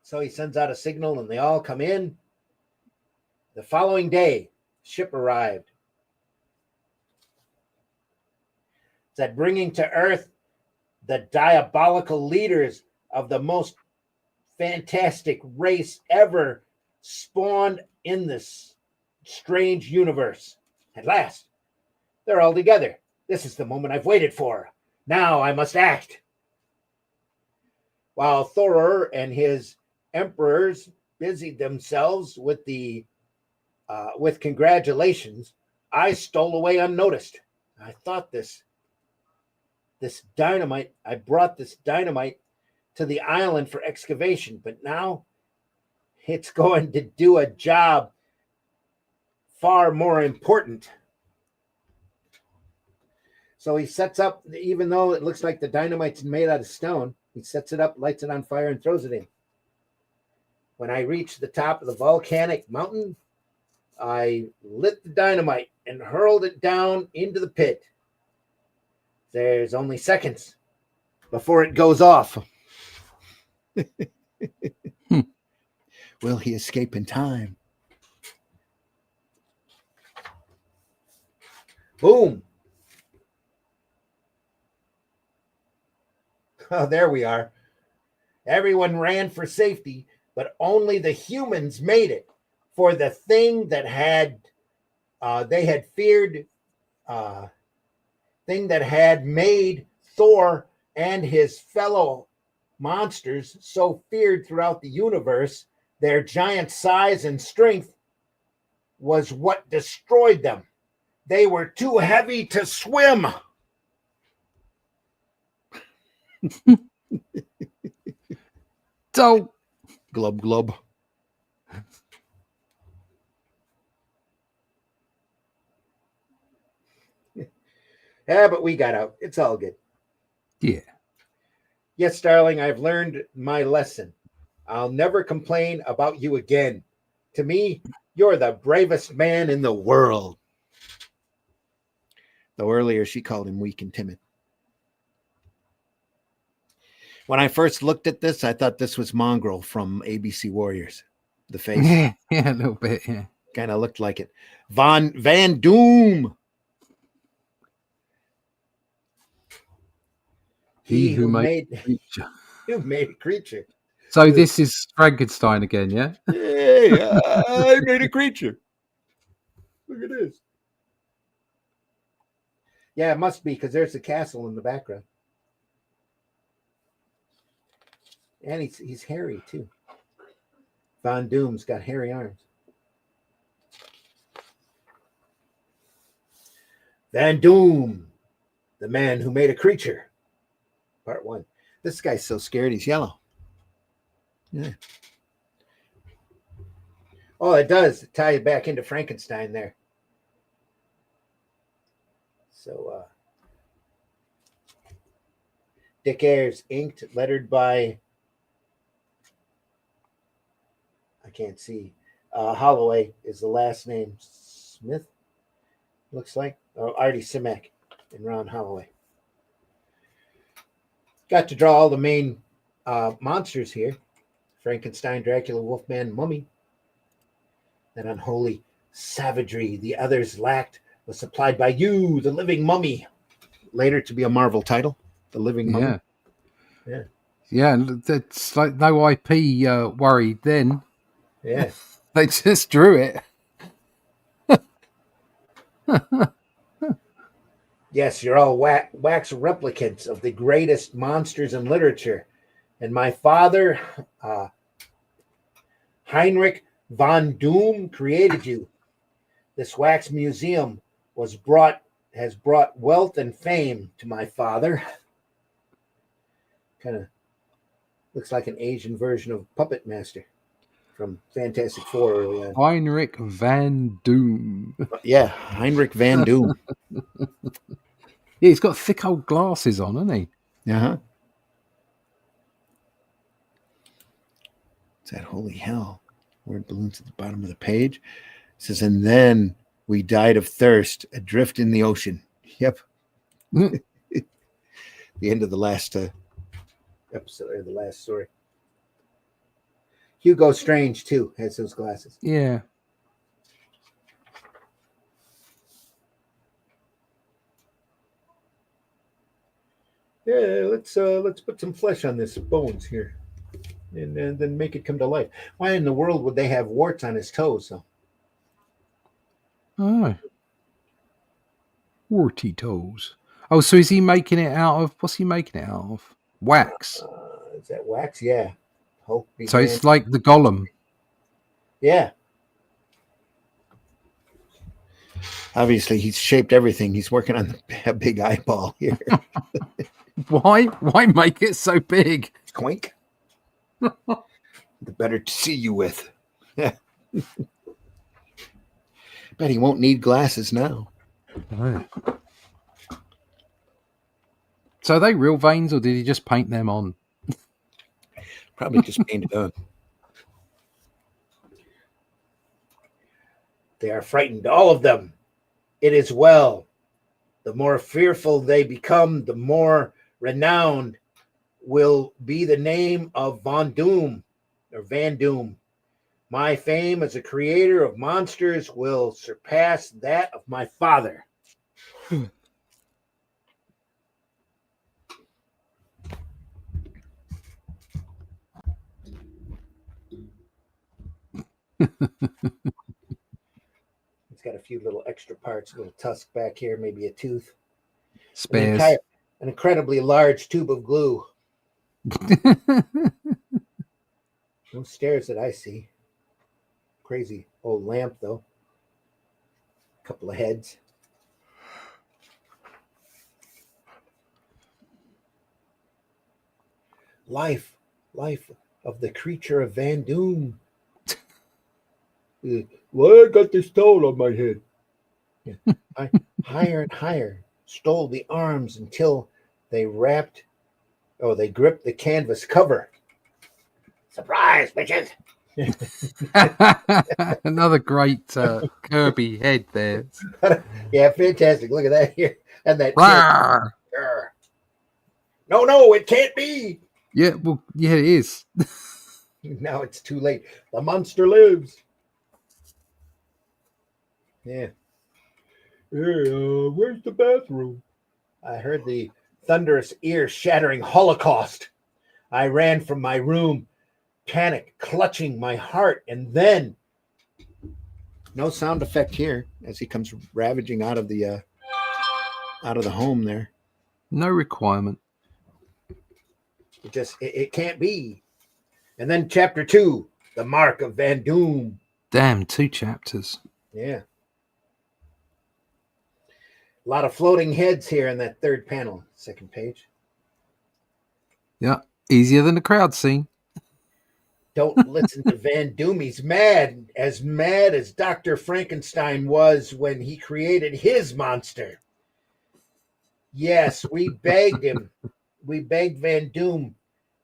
So he sends out a signal and they all come in. The following day, ship arrived. That bringing to Earth the diabolical leaders of the most fantastic race ever spawned in this strange universe. At last, they're all together. This is the moment I've waited for. Now I must act. While Thorer and his emperors busied themselves with congratulations, I stole away unnoticed. I thought this dynamite, I brought this dynamite to the island for excavation, but now it's going to do a job far more important. So he sets up, even though it looks like the dynamite's made out of stone, he sets it up, lights it on fire, and throws it in. When I reached the top of the volcanic mountain, I lit the dynamite and hurled it down into the pit. There's only seconds before it goes off. Will he escape in time? Boom. Oh, there we are. Everyone ran for safety, but only the humans made it. For the thing that they had feared, thing that had made Thor and his fellow monsters so feared throughout the universe, their giant size and strength was what destroyed them. They were too heavy to swim.
So,
glub glub. Yeah, but we got out. It's all good.
Yeah.
Yes, darling, I've learned my lesson. I'll never complain about you again. To me, you're the bravest man in the world. Though earlier she called him weak and timid. When I first looked at this, I thought this was Mongrel from ABC Warriors. The face.
Yeah, a little bit, yeah.
Kind of looked like it. Van Doom. He who made a creature. Who made a creature.
So this is Frankenstein again, yeah?
Yeah, I made a creature. Look at this. Yeah, it must be because there's the castle in the background. And he's hairy too. Von Doom's got hairy arms. Van Doom, the man who made a creature. Part 1. This guy's so scared he's yellow. Yeah. Oh, it does tie you back into Frankenstein there. So, Dick Ayers, inked, lettered by, I can't see. Holloway is the last name. Smith, looks like. Oh, Artie Simek and Ron Holloway. Got to draw all the main monsters here. Frankenstein, Dracula, Wolfman, Mummy. That unholy savagery the others lacked was supplied by you, the living mummy. Later to be a Marvel title, the living mummy.
Yeah. Yeah, that's like no IP worried then.
Yeah.
They just drew it.
Yes, you're all wax replicants of the greatest monsters in literature. And my father, Heinrich von Doom, created you. This wax museum has brought wealth and fame to my father. Kind of looks like an Asian version of Puppet Master from Fantastic Four early on.
Heinrich van Doom.
Yeah, Heinrich van Doom.
Yeah, he's got thick old glasses on, hasn't he?
Uh-huh. It's that holy hell. Word balloons at the bottom of the page. It says, and then we died of thirst, adrift in the ocean. Yep. The end of the last episode, or the last story. Hugo Strange, too, has those glasses.
Yeah.
Yeah, let's put some flesh on this bones here, and then make it come to life. Why in the world would they have warts on his toes, though?
Oh, warty toes. Oh, so is he making it out of? What's he making it out of? Wax.
Is that wax? Yeah. Hulk began.
So it's like the Golem.
Yeah. Obviously, he's shaped everything. He's working on a big eyeball here.
Why? Why make it so big?
Quink. The better to see you with. Bet he won't need glasses now.
Oh. So are they real veins, or did he just paint them on?
Probably just painted on. They are frightened, all of them. It is well. The more fearful they become, the more renowned will be the name of Von Doom or Van Doom. My fame as a creator of monsters will surpass that of my father. It's got a few little extra parts, a little tusk back here, maybe a tooth.
Spares.
An incredibly large tube of glue. No stairs that I see. Crazy old lamp, though. A couple of heads. Life of the creature of Van Doom. Why I got this towel on my head? Yeah. Higher and higher, stole the arms until they gripped the canvas cover. Surprise, bitches!
Another great Kirby head there.
Yeah, fantastic. Look at that here. And that No, it can't be.
Yeah, well, yeah, it is.
Now it's too late. The monster lives. Yeah. Hey, where's the bathroom? I heard the thunderous, ear-shattering holocaust. I ran from my room, panic clutching my heart, and then no sound effect here as he comes ravaging out of the home there.
No requirement.
It can't be. And then chapter 2, the mark of Van Doom.
Damn, 2 chapters.
Yeah. A lot of floating heads here in that third panel, second page.
Yeah, easier than the crowd scene.
Don't listen to Van Doom. He's mad as Dr. Frankenstein was when he created his monster. Yes, we begged him. We begged Van Doom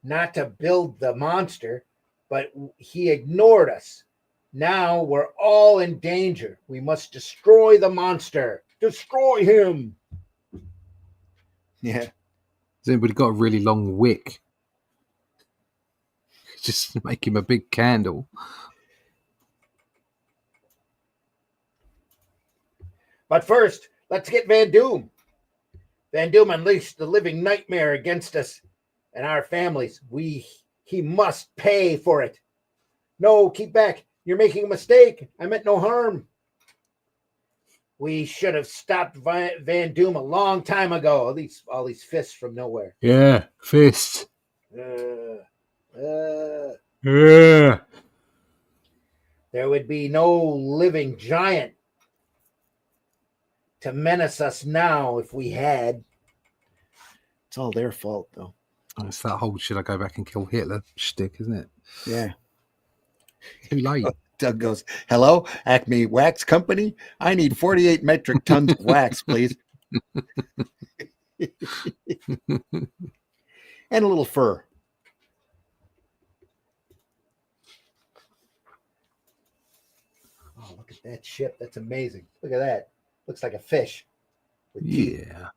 not to build the monster, but he ignored us. Now we're all in danger. We must destroy the monster. Destroy him. Yeah.
Has anybody got a really long wick? Just make him a big candle.
But first, let's get Van Doom. Van Doom unleashed the living nightmare against us and our families. He must pay for it. No, keep back. You're making a mistake. I meant no harm. We should have stopped Van Doom a long time ago. All these fists from nowhere.
Yeah, fists.
Yeah.
Yeah.
There would be no living giant to menace us now if we had. It's all their fault, though.
Oh, it's that whole should I go back and kill Hitler shtick, isn't it?
Yeah.
Too late.
Doug goes, hello, Acme Wax Company. I need 48 metric tons of wax, please. And a little fur. Oh, look at that ship. That's amazing. Look at that. Looks like a fish.
Yeah.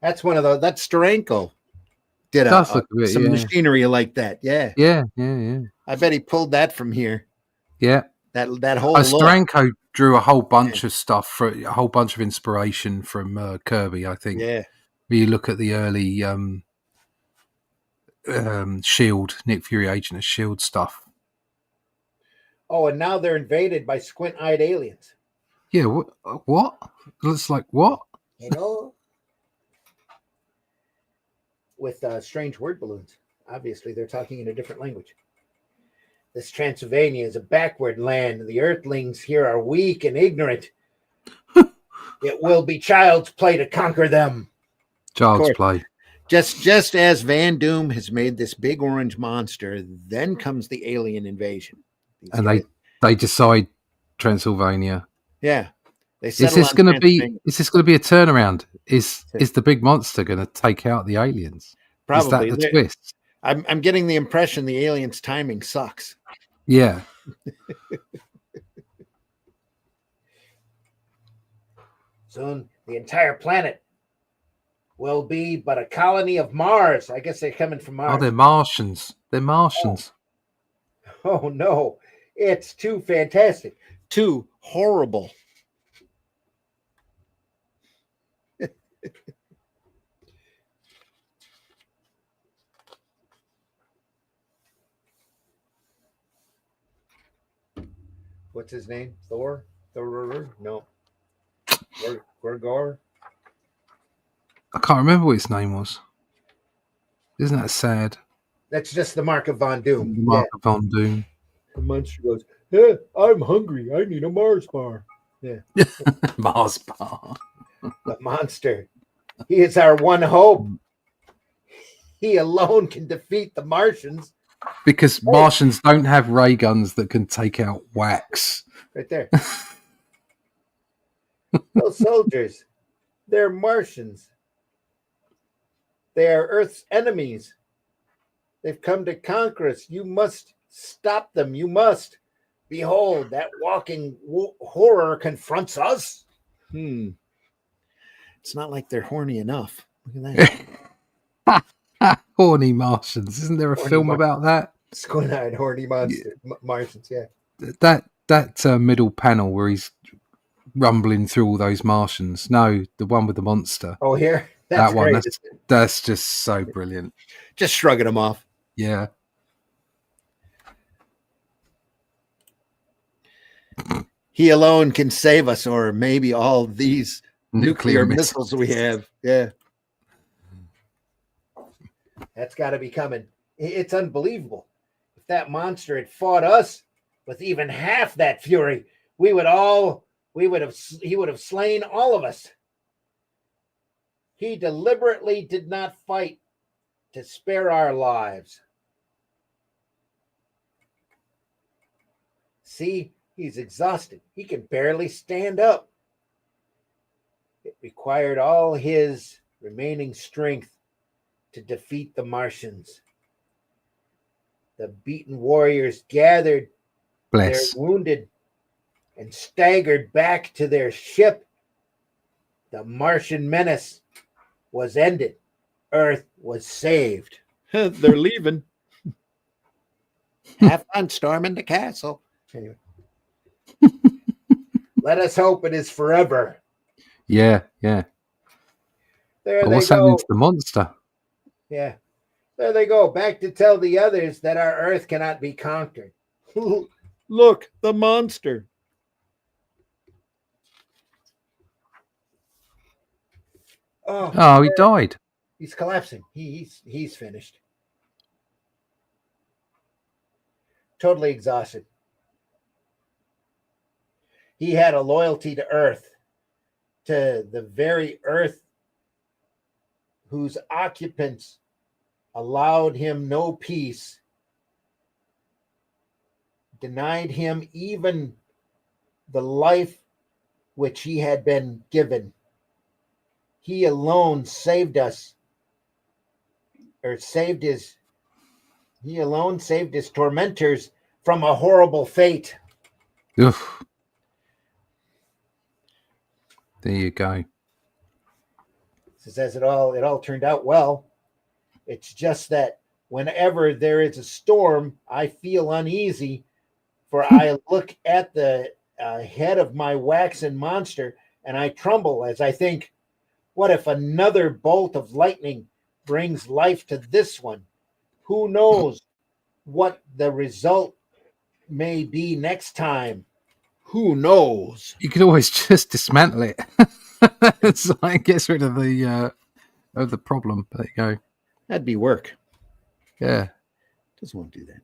That's one of those. That's Steranko. Did some machinery like that. Yeah.
Yeah.
I bet he pulled that from here.
Yeah.
That whole
Steranko drew a whole bunch of stuff for a whole bunch of inspiration from Kirby, I think.
Yeah.
When you look at the early Shield, Nick Fury Agent of Shield stuff.
Oh, and now they're invaded by squint-eyed aliens.
Yeah, what? Looks like what?
You know? With strange word balloons. Obviously, they're talking in a different language. This Transylvania is a backward land. The Earthlings here are weak and ignorant. It will be child's play to conquer them.
Child's play.
Just as Van Doom has made this big orange monster, then comes the alien invasion.
And they decide Transylvania.
Yeah. They
Is this going to be a turnaround? Is the big monster going to take out the aliens?
Probably.
Is that the twist?
I'm getting the impression the aliens' timing sucks.
Yeah.
Soon the entire planet will be but a colony of Mars. I guess they're coming from Mars.
Oh, they're Martians. They're Martians.
Oh no. It's too fantastic. Too horrible. What's his name? Thor? No. Gorgor?
I can't remember what his name was. Isn't that sad?
That's just the Mark of Von Doom.
The Mark of Von Doom.
The monster goes, "Yeah, I'm hungry. I need a Mars bar." Yeah.
Mars bar.
The monster. He is our one hope. He alone can defeat the Martians.
Because Martians don't have ray guns that can take out wax.
Right there. Those soldiers, they're Martians. They are Earth's enemies. They've come to conquer us. You must stop them. You must. Behold, that walking horror confronts us. It's not like they're horny enough. Look at
that. Horny Martians. Isn't there a film about that?
Squint-eyed horny Martians, yeah.
That middle panel where he's rumbling through all those Martians. No, the one with the monster.
Oh, here?
That one. That's just so brilliant.
Just shrugging them off.
Yeah.
He alone can save us, or maybe all these nuclear missiles we have. Yeah. That's got to be coming. It's unbelievable. If that monster had fought us with even half that fury, he would have slain all of us. He deliberately did not fight to spare our lives. See, he's exhausted. He can barely stand up. It required all his remaining strength to defeat the Martians. The beaten warriors gathered their wounded and staggered back to their ship. The Martian menace was ended. Earth was saved. They're leaving. Have fun storming the castle. Anyway. Let us hope it is forever.
Yeah, yeah. What's happening to the monster?
Yeah. There they go. Back to tell the others that our Earth cannot be conquered. Look, the monster.
Oh, he died.
He's collapsing. He's finished. Totally exhausted. He had a loyalty to Earth, to the very Earth whose occupants allowed him no peace, denied him even the life which he had been given. He alone saved us, he alone saved his tormentors from a horrible fate.
Oof. There you go.
Says it all turned out well. It's just that whenever there is a storm, I feel uneasy, for I look at the head of my waxen monster and I tremble as I think, what if another bolt of lightning brings life to this one? Who knows what the result may be next time? Who knows?
You could always just dismantle it. So it gets rid of the problem. There you go.
That'd be work.
Yeah.
Just won't do that.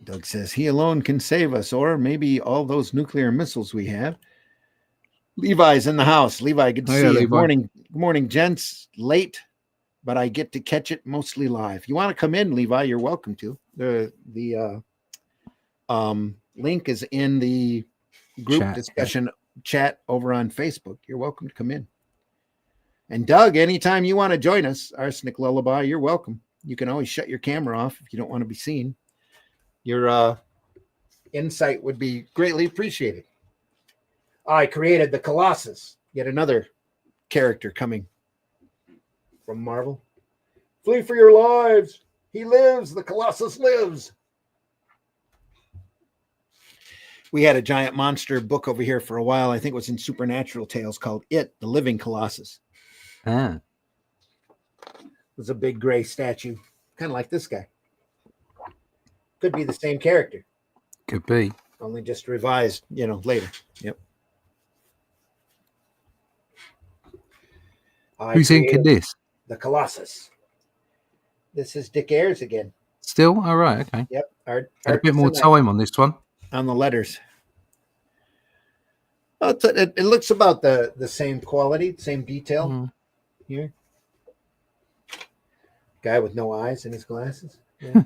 Doug says he alone can save us, or maybe all those nuclear missiles we have. Levi's in the house. Levi, good to see you. Good morning, gents. Late, but I get to catch it mostly live. You want to come in, Levi? You're welcome to. The Link is in the group discussion chat over on Facebook. You're welcome to come in. And Doug, anytime you want to join us, Arsenic Lullaby, you're welcome. You can always shut your camera off if you don't want to be seen. Your insight would be greatly appreciated. I created the Colossus, yet another character coming from Marvel. Flee for your lives. He lives. The Colossus lives. We had a giant monster book over here for a while. I think it was in Supernatural Tales called It, the Living Colossus.
Ah.
It was a big gray statue, kind of like this guy. Could be the same character.
Could be.
Only just revised, later. Yep.
Who's inking this?
The Colossus. This is Dick Ayers again.
Still? All right, okay.
Yep.
Had a bit more time on this one.
On the letters. Oh, it looks about the same quality, same detail here. Guy with no eyes in his glasses. Yeah.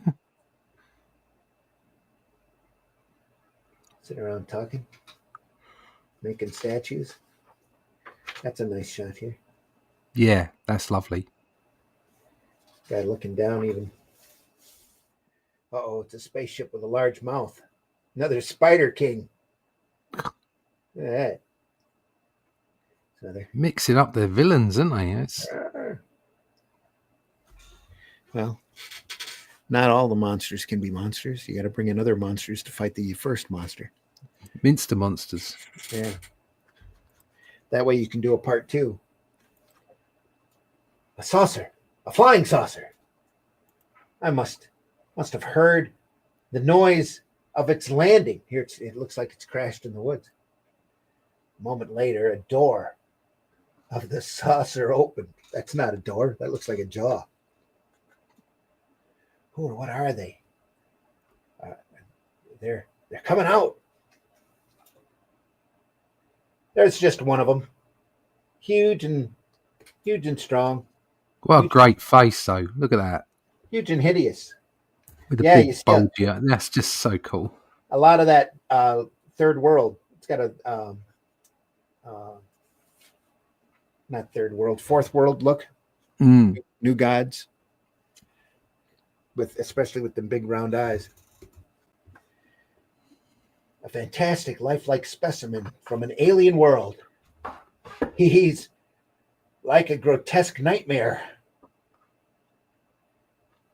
Sitting around talking, making statues. That's a nice shot here.
Yeah, that's lovely.
Guy looking down even. Uh-oh, it's a spaceship with a large mouth. Another Spider King. Look at that. Another.
Mixing up their villains, aren't they?
Well, not all the monsters can be monsters. You got to bring in other monsters to fight the first monster.
Minster monsters.
Yeah. That way you can do a part 2. A saucer. A flying saucer. I must have heard the noise of its landing. Here it looks like it's crashed in the woods. A moment later, a door of the saucer opened. That's not a door. That looks like a jaw. What are they? They're coming out. There's just one of them. Huge and strong.
Well, great face though. Look at that.
Huge and hideous.
With the big bulge. Yeah, that's just so cool.
A lot of that third world. It's got a not third world, fourth world look. New gods. Especially with the big round eyes. A fantastic lifelike specimen from an alien world. He's like a grotesque nightmare.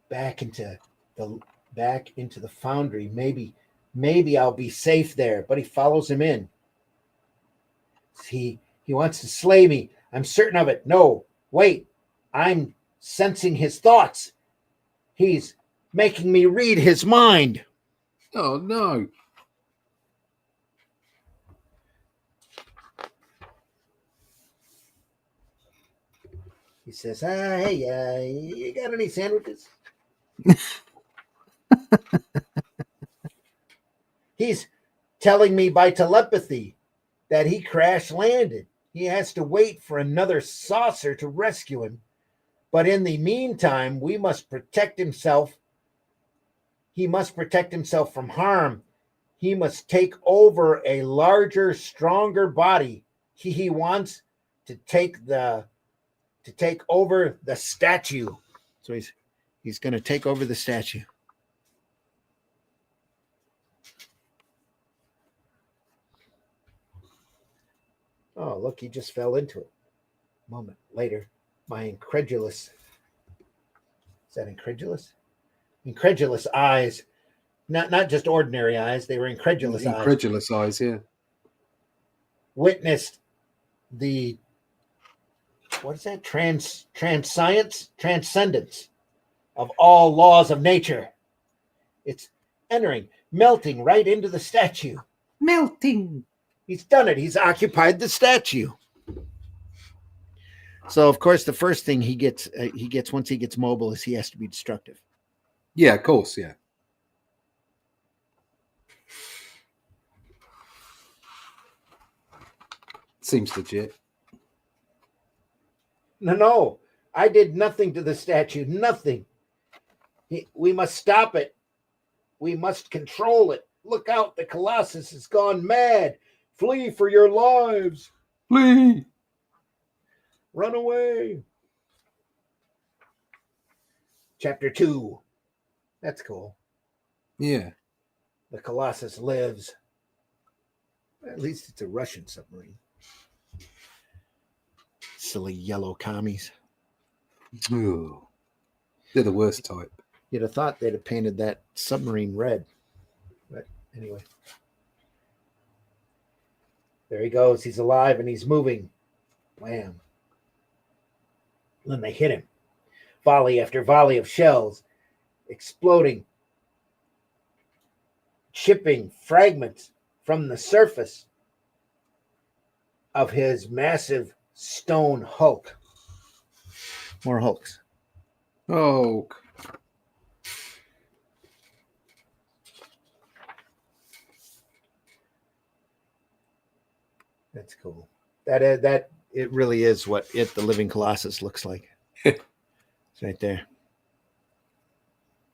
Back into the foundry. Maybe I'll be safe there, but he follows him in. He wants to slay me. I'm certain of it. No, wait. I'm sensing his thoughts. He's making me read his mind.
Oh, no.
He says, hey, you got any sandwiches? He's telling me by telepathy that he crash landed. He has to wait for another saucer to rescue him. But in the meantime, we must protect himself. He must protect himself from harm. He must take over a larger, stronger body. He wants to take over the statue. So he's going to take over the statue. Oh, look, he just fell into it. A moment later, my incredulous eyes, not just ordinary eyes, they were incredulous
eyes, yeah.
Witnessed the, what is that? Transcendence of all laws of nature. It's melting right into the statue.
Melting.
He's done it. He's occupied the statue. So, of course, the first thing he gets once he gets mobile is he has to be destructive.
Yeah, of course, yeah. Seems legit.
No. I did nothing to the statue. Nothing. We must stop it. We must control it. Look out, the Colossus has gone mad. Flee for your lives.
Flee.
Run away. Chapter 2. That's cool.
Yeah.
The Colossus lives. At least it's a Russian submarine. Silly yellow commies.
Ooh. They're the worst type.
You'd have thought they'd have painted that submarine red. But anyway. There he goes. He's alive and he's moving. Wham. Then they hit him. Volley after volley of shells. Exploding. Chipping fragments from the surface of his massive stone hulk. More hulks.
Oh.
That's cool. That it really is what the Living Colossus looks like. It's right there.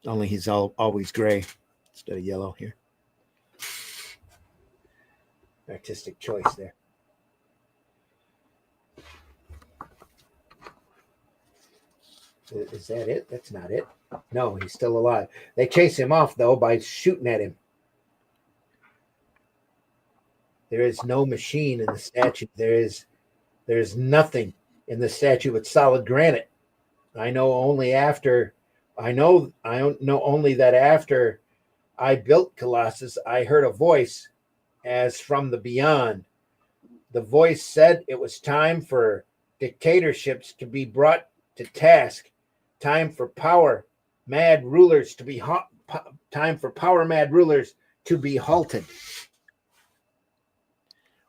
Only he's always gray instead of yellow here. Artistic choice there. Is that it? That's not it. No, he's still alive. They chase him off, though, by shooting at him. There is no machine in the statue. There's nothing in the statue but solid granite. I know only that after I built Colossus, I heard a voice as from the beyond. The voice said it was time for dictatorships to be brought to task, time for power mad rulers to be halted.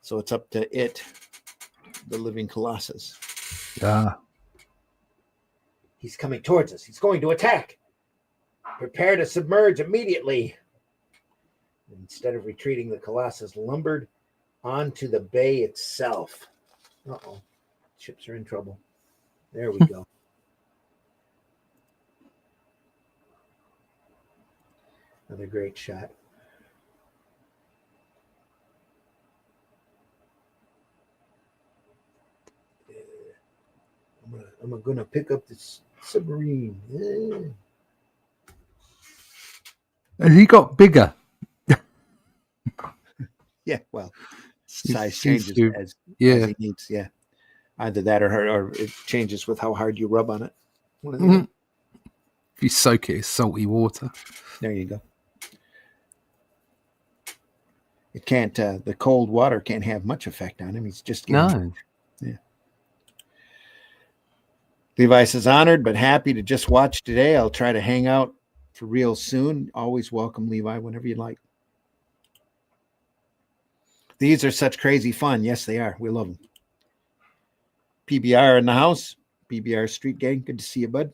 So it's up to it, the Living Colossus.
Yeah.
He's coming towards us. He's going to attack. Prepare to submerge immediately. Instead of retreating, the Colossus lumbered onto the bay itself. Uh-oh. Ships are in trouble. There we go. Another great shot. I'm gonna pick up this submarine.
And he got bigger.
Yeah, well, size changes as he needs. Yeah, either that or it changes with how hard you rub on it.
Mm-hmm. If you soak it in salty water.
There you go. It can't. The cold water can't have much effect on him. He's just getting. Yeah. Levi says, honored but happy to just watch today. I'll try to hang out for real soon. Always welcome, Levi, whenever you'd like. These are such crazy fun. Yes, they are. We love them. PBR in the house. PBR Street Gang. Good to see you, bud.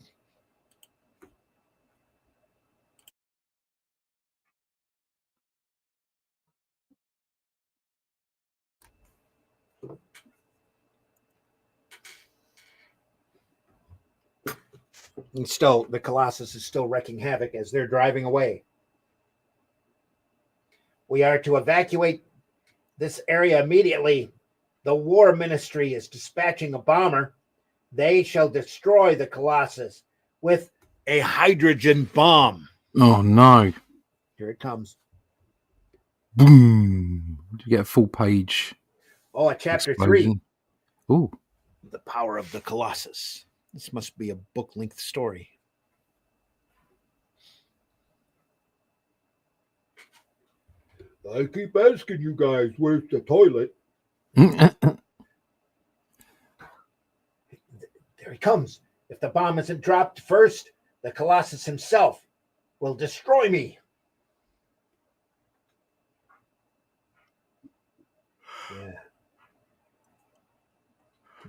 And still, the Colossus is still wreaking havoc as they're driving away. We are to evacuate this area immediately. The War Ministry is dispatching a bomber. They shall destroy the Colossus with a hydrogen bomb.
Oh, no.
Here it comes.
Boom. You get a full page.
Oh, at chapter
explosion.
3.
Ooh.
The Power of the Colossus. This must be a book-length story. I keep asking you guys, where's the toilet? There he comes. If the bomb isn't dropped first, the Colossus himself will destroy me. Yeah.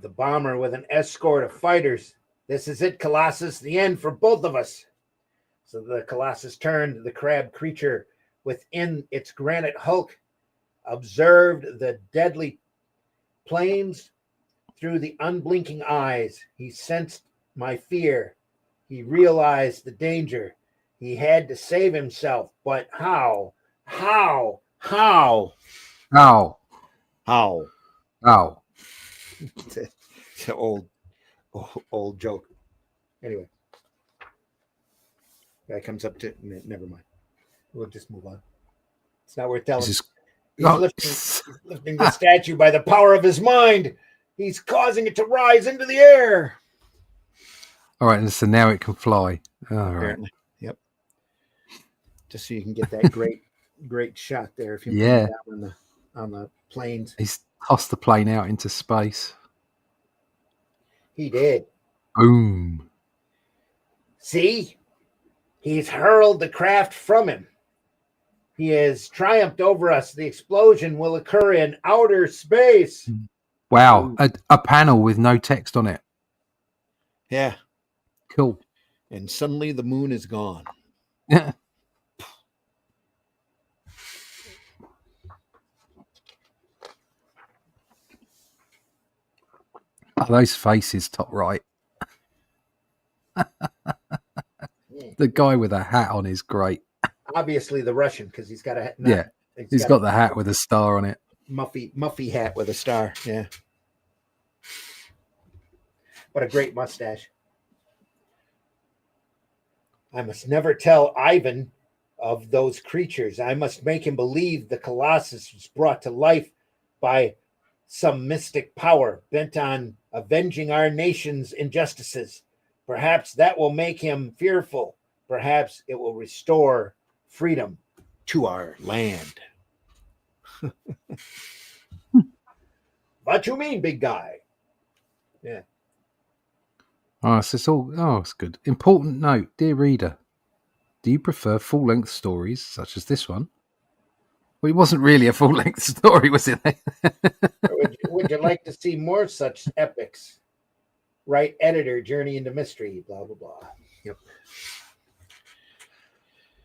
The bomber with an escort of fighters. This is it, Colossus. The end for both of us. So the Colossus turned. The crab creature within its granite hulk observed the deadly planes through the unblinking eyes. He sensed my fear. He realized the danger. He had to save himself. But how? How?
Ow.
How?
Ow.
It's an old joke. Anyway, guy comes up to. Never mind. We'll just move on. It's not worth telling.
He's
lifting the statue by the power of his mind. He's causing it to rise into the air.
All right, and so now it can fly. All right.
Apparently. Yep. Just so you can get that great shot there. If you put it down on the planes.
He's tossed the plane out into space.
He did.
Boom.
See? He's hurled the craft from him. He has triumphed over us. The explosion will occur in outer space.
Wow. A panel with no text on it.
Yeah.
Cool.
And suddenly the moon is gone.
Yeah. Oh, those faces top right. The guy with a hat on is great.
Obviously the Russian, because he's got a
he's got the hat with a star on it.
Muffy hat with a star. Yeah. What a great mustache. I must never tell Ivan of those creatures. I must make him believe the Colossus was brought to life by some mystic power bent on avenging our nation's injustices. Perhaps that will make him fearful. Perhaps it will restore freedom to our land. What you mean, big guy? Yeah.
Oh, so it's good. Important note, dear reader. Do you prefer full-length stories such as this one? Well, it wasn't really a full-length story, was it?
Would you like to see more such epics? Right, editor, Journey into Mystery, blah, blah, blah. Yep.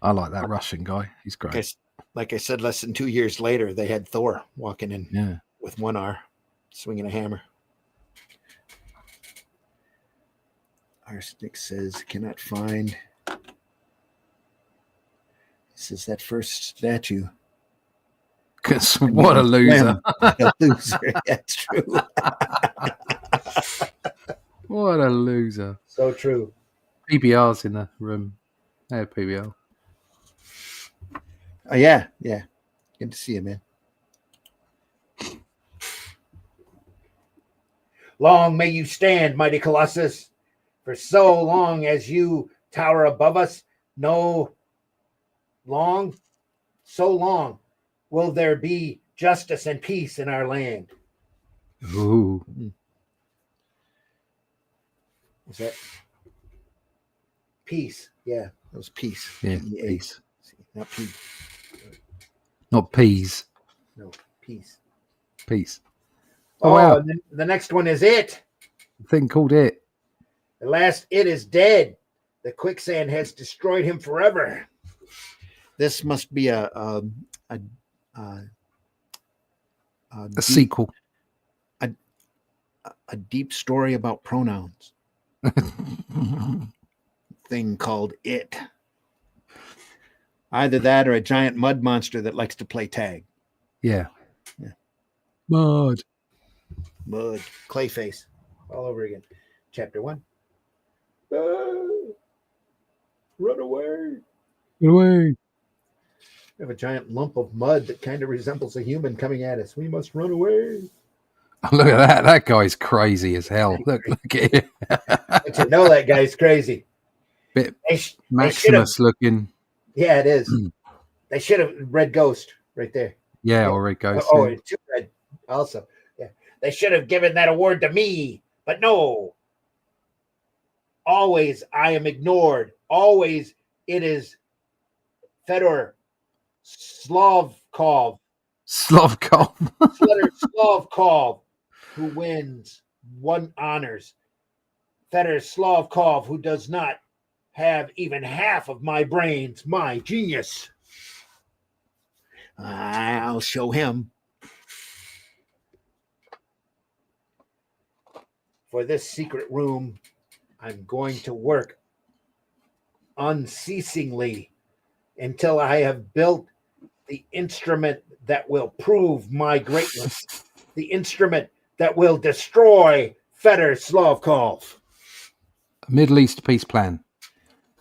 I like that Russian guy. He's great.
Like I said, less than 2 years later, they had Thor walking in with one arm, swinging a hammer. Arsenic says, cannot find. He says that first statue.
What a loser.
A loser. That's true.
What a loser.
So true.
PBR's in the room. Hey, PBR.
Oh, yeah. Good to see you, man. Long may you stand, mighty Colossus. For so long as you tower above us, so long will there be justice and peace in our land.
Ooh.
Was that peace? Yeah, that was peace.
Yeah,
P-E-A.
peace.
Not P.
Not peas.
No, peace.
Peace.
Oh, wow. And then the next one is it.
The thing called it.
The last it is dead. The quicksand has destroyed him forever. This must be a
sequel.
A deep story about pronouns. Thing called it. Either that or a giant mud monster that likes to play tag.
Yeah. Mud.
Clayface. All over again. Chapter 1. Run away.
Run away.
We have a giant lump of mud that kind of resembles a human coming at us. We must run away.
Oh, look at that. That guy's crazy as hell. Look at him.
But you know that guy's crazy.
Bit Maximus looking.
Yeah, it is. They should have Red Ghost right there.
Yeah, or Red Ghost.
Oh, it's too red also. Yeah. They should have given that award to me, but no. Always I am ignored. Always it is Fedor Slavkov. Fedor Slavkov who wins, one honors. Fedor Slavkov who does not have even half of my brains, my genius. I'll show him. For this secret room, I'm going to work unceasingly until I have built The instrument that will prove my greatness. The instrument that will destroy Fedor Slavkov.
A Middle East peace plan.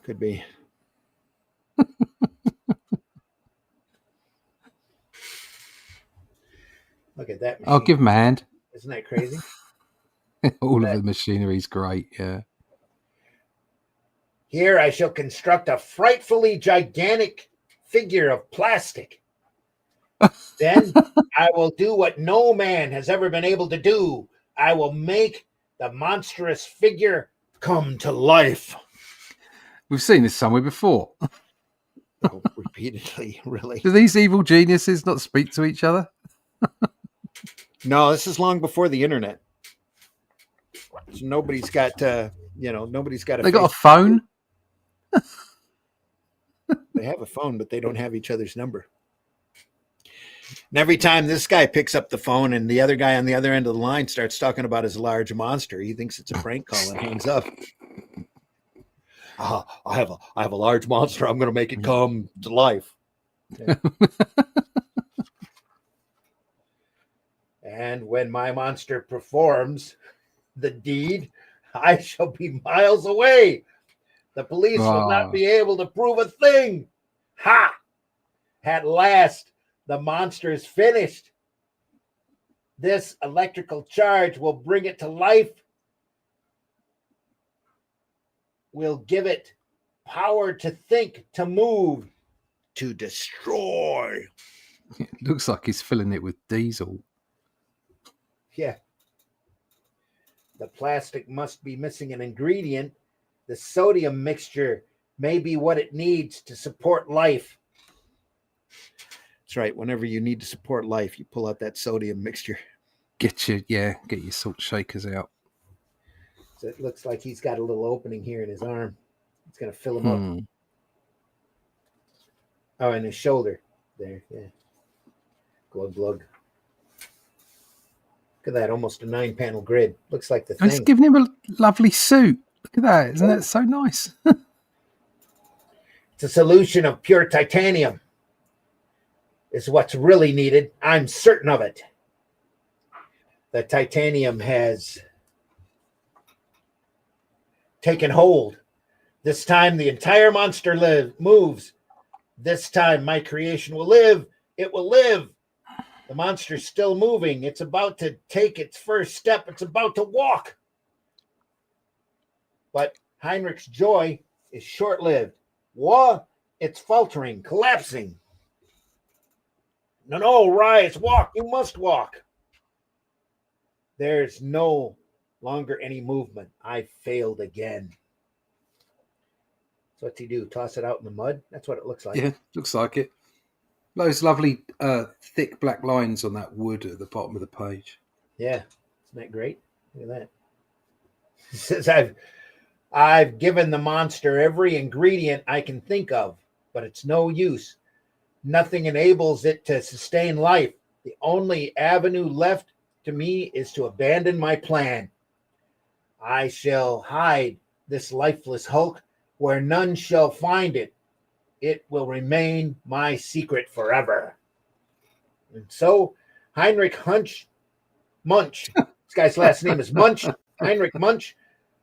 Could be. Look at that machine.
I'll give him a hand.
Isn't that crazy?
All of the machinery is great, yeah.
Here I shall construct a frightfully gigantic figure of plastic. Then I will do what no man has ever been able to do. I will make the monstrous figure come to life.
We've seen this somewhere before.
Oh, repeatedly, really.
Do these evil geniuses not speak to each other?
No, this is long before the internet. So nobody's got, nobody's got a.
They got a phone.
They have a phone, but they don't have each other's number. And every time this guy picks up the phone and the other guy on the other end of the line starts talking about his large monster, he thinks it's a prank call and hangs up. I have a large monster. I'm going to make it come to life. Yeah. And when my monster performs the deed, I shall be miles away. The police will not be able to prove a thing. Ha! At last, the monster is finished. This electrical charge will bring it to life. Will give it power to think, to move, to destroy.
It looks like he's filling it with diesel.
Yeah. The plastic must be missing an ingredient. The sodium mixture may be what it needs to support life. That's right. Whenever you need to support life, you pull out that sodium mixture.
Get your salt shakers out.
So it looks like he's got a little opening here in his arm. It's going to fill him up. Oh, and his shoulder. There, yeah. Glug, glug. Look at that, almost a 9-panel grid. Looks like the thing.
It's giving him a lovely suit. Look at that. Isn't that so nice?
It's a solution of pure titanium. Is what's really needed. I'm certain of it. The titanium has taken hold. This time the entire monster moves. This time my creation will live. It will live. The monster's still moving. It's about to take its first step. It's about to walk. But Heinrich's joy is short-lived. It's faltering, collapsing. No, rise, walk. You must walk. There's no longer any movement. I failed again. So what's he do? Toss it out in the mud? That's what it looks like.
Yeah, looks like it. Those lovely thick black lines on that wood at the bottom of the page.
Yeah. Isn't that great? Look at that. It says, I've given the monster every ingredient I can think of, but it's no use. Nothing enables it to sustain life. The only avenue left to me is to abandon my plan. I shall hide this lifeless hulk where none shall find it. It will remain my secret forever. And so Heinrich Munch, this guy's last name is Munch. Heinrich Munch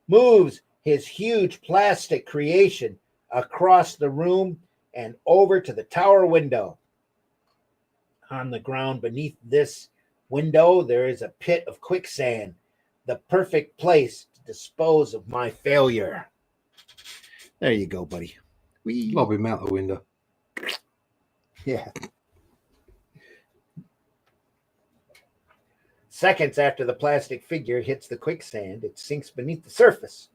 moves his huge plastic creation across the room and over to the tower window. On the ground beneath this window, there is a pit of quicksand, the perfect place to dispose of my failure. There you go, buddy.
Lob him out the window.
Yeah. Seconds after the plastic figure hits the quicksand, it sinks beneath the surface.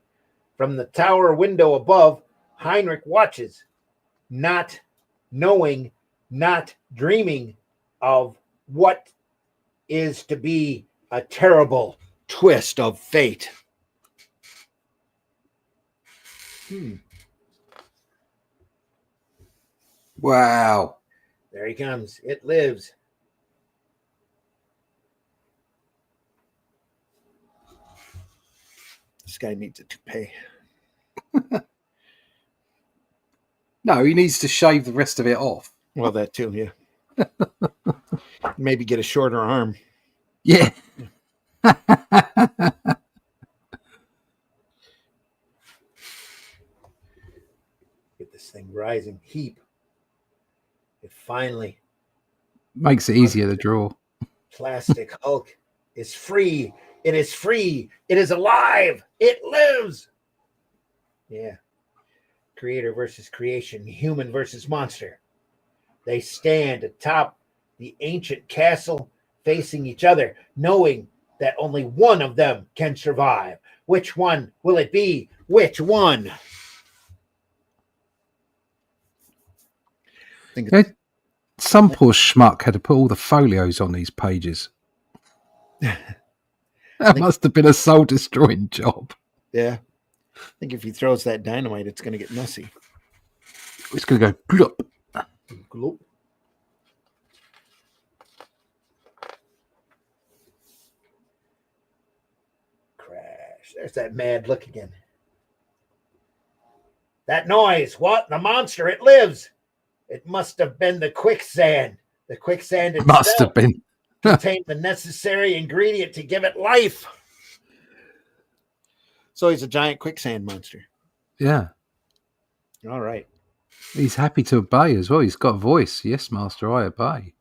From the tower window above, Heinrich watches, not knowing, not dreaming of what is to be a terrible twist of fate.
Wow.
There he comes. It lives. This guy needs a toupee.
No, he needs to shave the rest of it off.
Well, that too, yeah. Maybe get a shorter arm.
Yeah.
Get this thing rising. Heap. It finally
makes it easier to draw.
Plastic Hulk is free. It is free. It is alive. It lives. Yeah. Creator versus creation. Human versus monster. They stand atop the ancient castle facing each other, knowing that only one of them can survive. Which one will it be? Which one?
Some poor schmuck had to put all the folios on these pages. That must have been a soul-destroying job.
Yeah. I think if he throws that dynamite, it's going to get messy.
It's going to go glop.
Glop. Crash. There's that mad look again. That noise. What? The monster. It lives. It must have been the quicksand. The quicksand itself
must have been.
Contained the necessary ingredient to give it life. So he's a giant quicksand monster.
Yeah.
All right.
He's happy to obey as well. He's got a voice. Yes, master, I obey.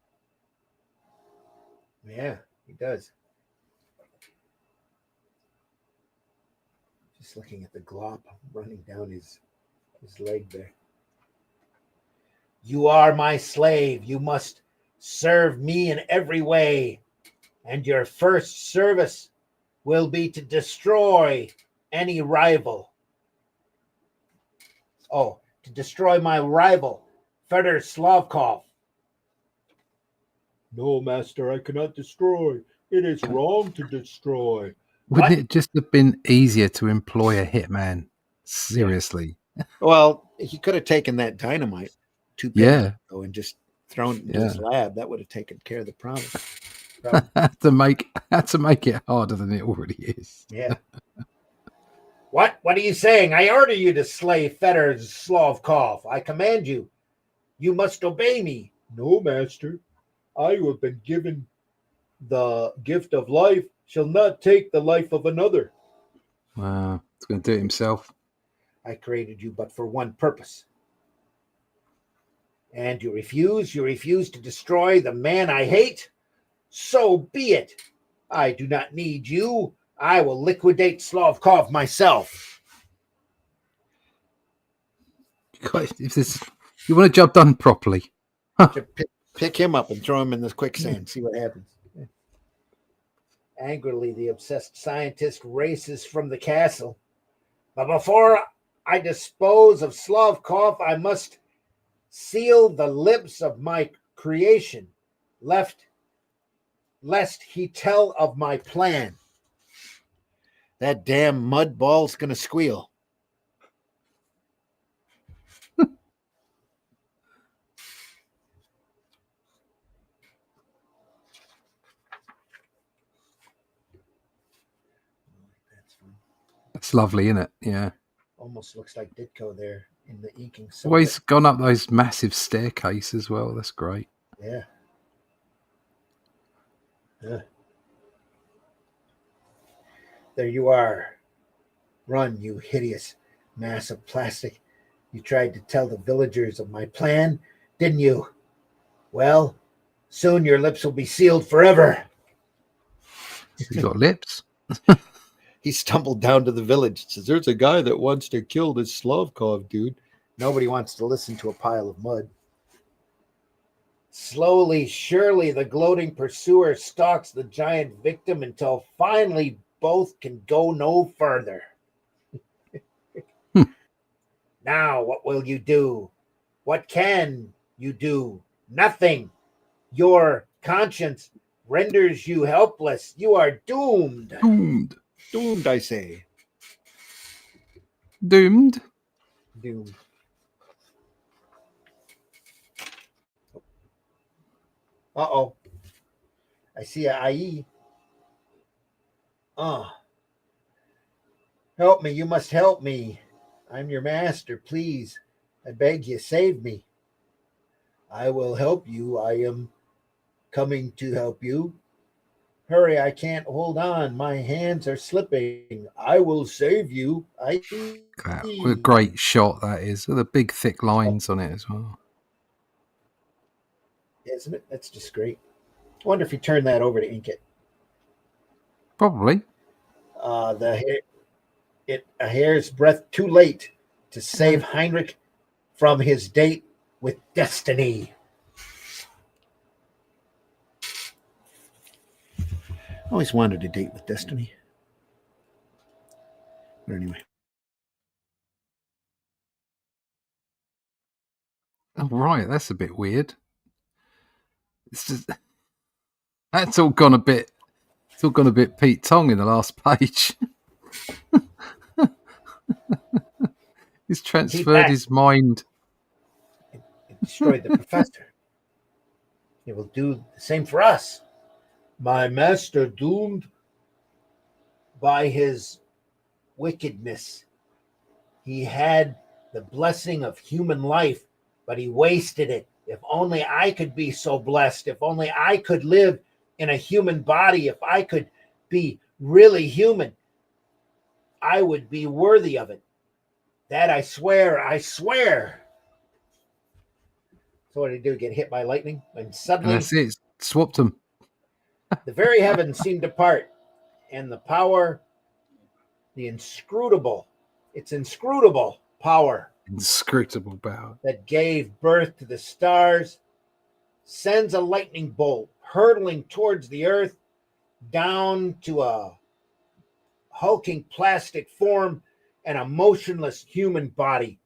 Yeah, he does. Just looking at the glop running down his leg there. You are my slave. You must serve me in every way. And your first service will be to destroy any rival. Oh, to destroy my rival, Fedor Slavkov. No, master, I cannot destroy. It is wrong to destroy.
Wouldn't it just have been easier to employ a hitman? Seriously.
Yeah. Well, he could have taken that dynamite and just thrown it into his lab. That would have taken care of the problem.
Had to make it harder than it already is.
Yeah. What are you saying? I order you to slay Fedor Slavkov. I command you. You must obey me. No, master. I who have been given the gift of life shall not take the life of another.
Wow. He's going to do it himself.
I created you but for one purpose. And you refuse to destroy the man I hate? So be it. I do not need you. I will liquidate Slavkov myself.
You want a job done properly.
Pick him up and throw him in the quicksand. See what happens. Angrily, the obsessed scientist races from the castle. But before I dispose of Slavkov, I must seal the lips of my creation, lest he tell of my plan. That damn mud ball's gonna squeal.
That's lovely, isn't it? Yeah.
Almost looks like Ditko there in the inking.
Well, he's gone up those massive staircase as well. That's great.
Yeah. There you are. Run, you hideous mass of plastic. You tried to tell the villagers of my plan, didn't you? Well, soon your lips will be sealed forever.
You got lips?
He stumbled down to the village. Says, there's a guy that wants to kill this Slavkov dude. Nobody wants to listen to a pile of mud. Slowly, surely, the gloating pursuer stalks the giant victim until finally both can go no further. Now, what will you do? What can you do? Nothing. Your conscience renders you helpless. You are doomed.
Doomed.
Doomed, I say.
Doomed.
Doomed. Uh-oh. I see a IE. Help me. You must help me. I'm your master. Please. I beg you, save me. I will help you. I am coming to help you. Hurry, I can't hold on. My hands are slipping. I will save you.
What a great shot that is. With the big, thick lines on it as well.
Isn't it? That's just great. I wonder if you turn that over to ink it.
Probably.
A hair's breadth too late to save Heinrich from his date with destiny. Always wanted a date with destiny. But anyway.
Oh, right. That's a bit weird. It's just, that's all gone a bit. It's all gone a bit Pete Tong in the last page. He's transferred his mind.
It destroyed the professor. It will do the same for us. My master doomed by his wickedness. He had the blessing of human life, but he wasted it. If only I could be so blessed. If only I could live in a human body. If I could be really human, I would be worthy of it. That I swear, I swear. So what did he do? Get hit by lightning? And suddenly...
And that's it. Swapped them.
The very heavens seemed to part, and the power, it's inscrutable power.
Inscrutable power.
That gave birth to the stars, sends a lightning bolt hurtling towards the earth, down to a hulking plastic form and a motionless human body.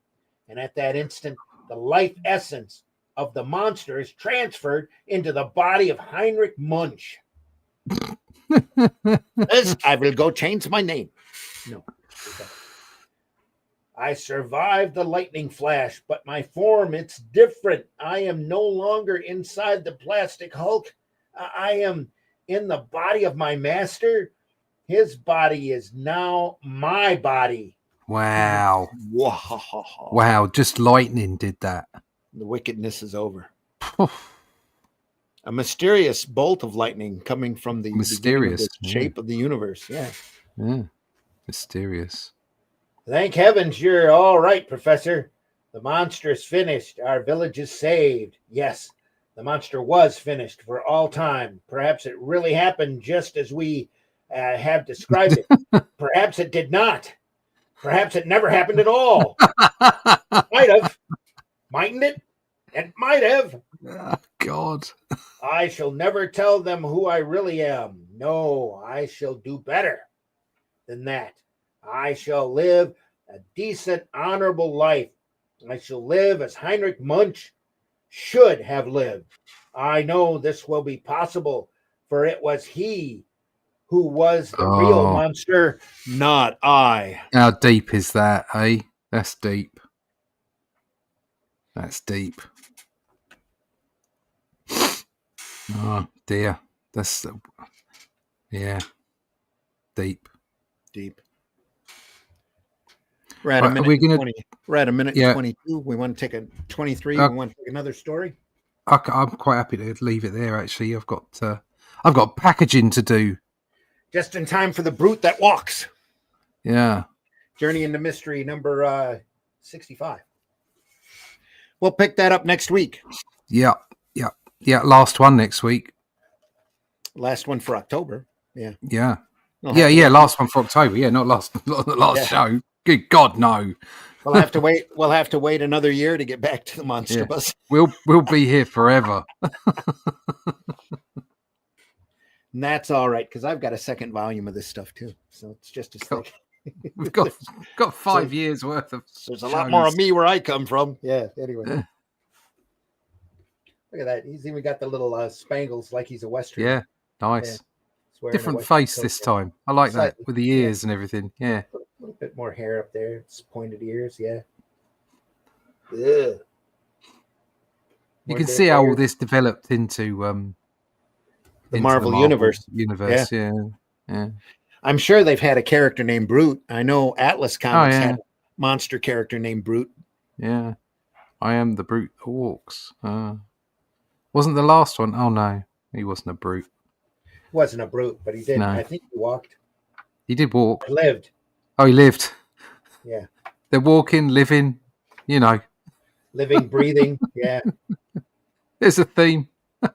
And at that instant, the life essence of the monster is transferred into the body of Heinrich Munch. I will go change my name. No. I survived the lightning flash, but my form, it's different. I am no longer inside the plastic hulk. I am in the body of my master. His body is now my body.
Wow. Wow. Just lightning did that.
The wickedness is over. A mysterious bolt of lightning coming from the shape of the universe. Yeah.
Mysterious.
Thank heavens you're all right, Professor. The monster is finished. Our village is saved. Yes, the monster was finished for all time. Perhaps it really happened just as we have described it. Perhaps it did not. Perhaps it never happened at all. Might have. Mightn't it? It might have.
Oh, God.
I shall never tell them who I really am. No, I shall do better than that. I shall live a decent, honorable life. I shall live as Heinrich Munch should have lived. I know this will be possible, for it was he who was the real monster, not I.
How deep is that, eh? That's deep. That's deep. Oh, dear. That's... yeah. Deep.
We're at a minute 20. We're at a minute 22. We want to take a 23. We want to take another story.
I'm quite happy to leave it there. Actually, I've got packaging to do.
Just in time for the brute that walks.
Yeah.
Journey into Mystery number 65. We'll pick that up next week.
Yeah. Last one next week.
Last one for October. Yeah.
Last one for October. Yeah, not last show. Good God, no.
We'll have to wait. We'll have to wait another year to get back to the MONSTERBUS.
Yeah. We'll be here forever.
And that's all right, because I've got a second volume of this stuff too. So it's just as thick.
We've got 5 years worth of.
There's a lot more of me where I come from. Yeah. Anyway. Yeah. Look at that. He's even got the little spangles like he's a Western.
Yeah. Nice. Yeah. Different face this time. I like that with the ears and everything. Yeah.
A little bit more hair up there. It's pointed ears. Yeah. Ugh.
You can see how all this developed into
the Marvel universe.
Yeah.
I'm sure they've had a character named Grreat. I know Atlas Comics had a monster character named Grreat.
Yeah. I am the brute that walks. Wasn't the last one? Oh no, he wasn't a brute.
Wasn't a brute, but he did.
No.
I think he walked.
He did walk.
He lived.
Oh, he lived.
Yeah.
They're walking, living, you know.
Living, breathing. Yeah.
There's a theme.
I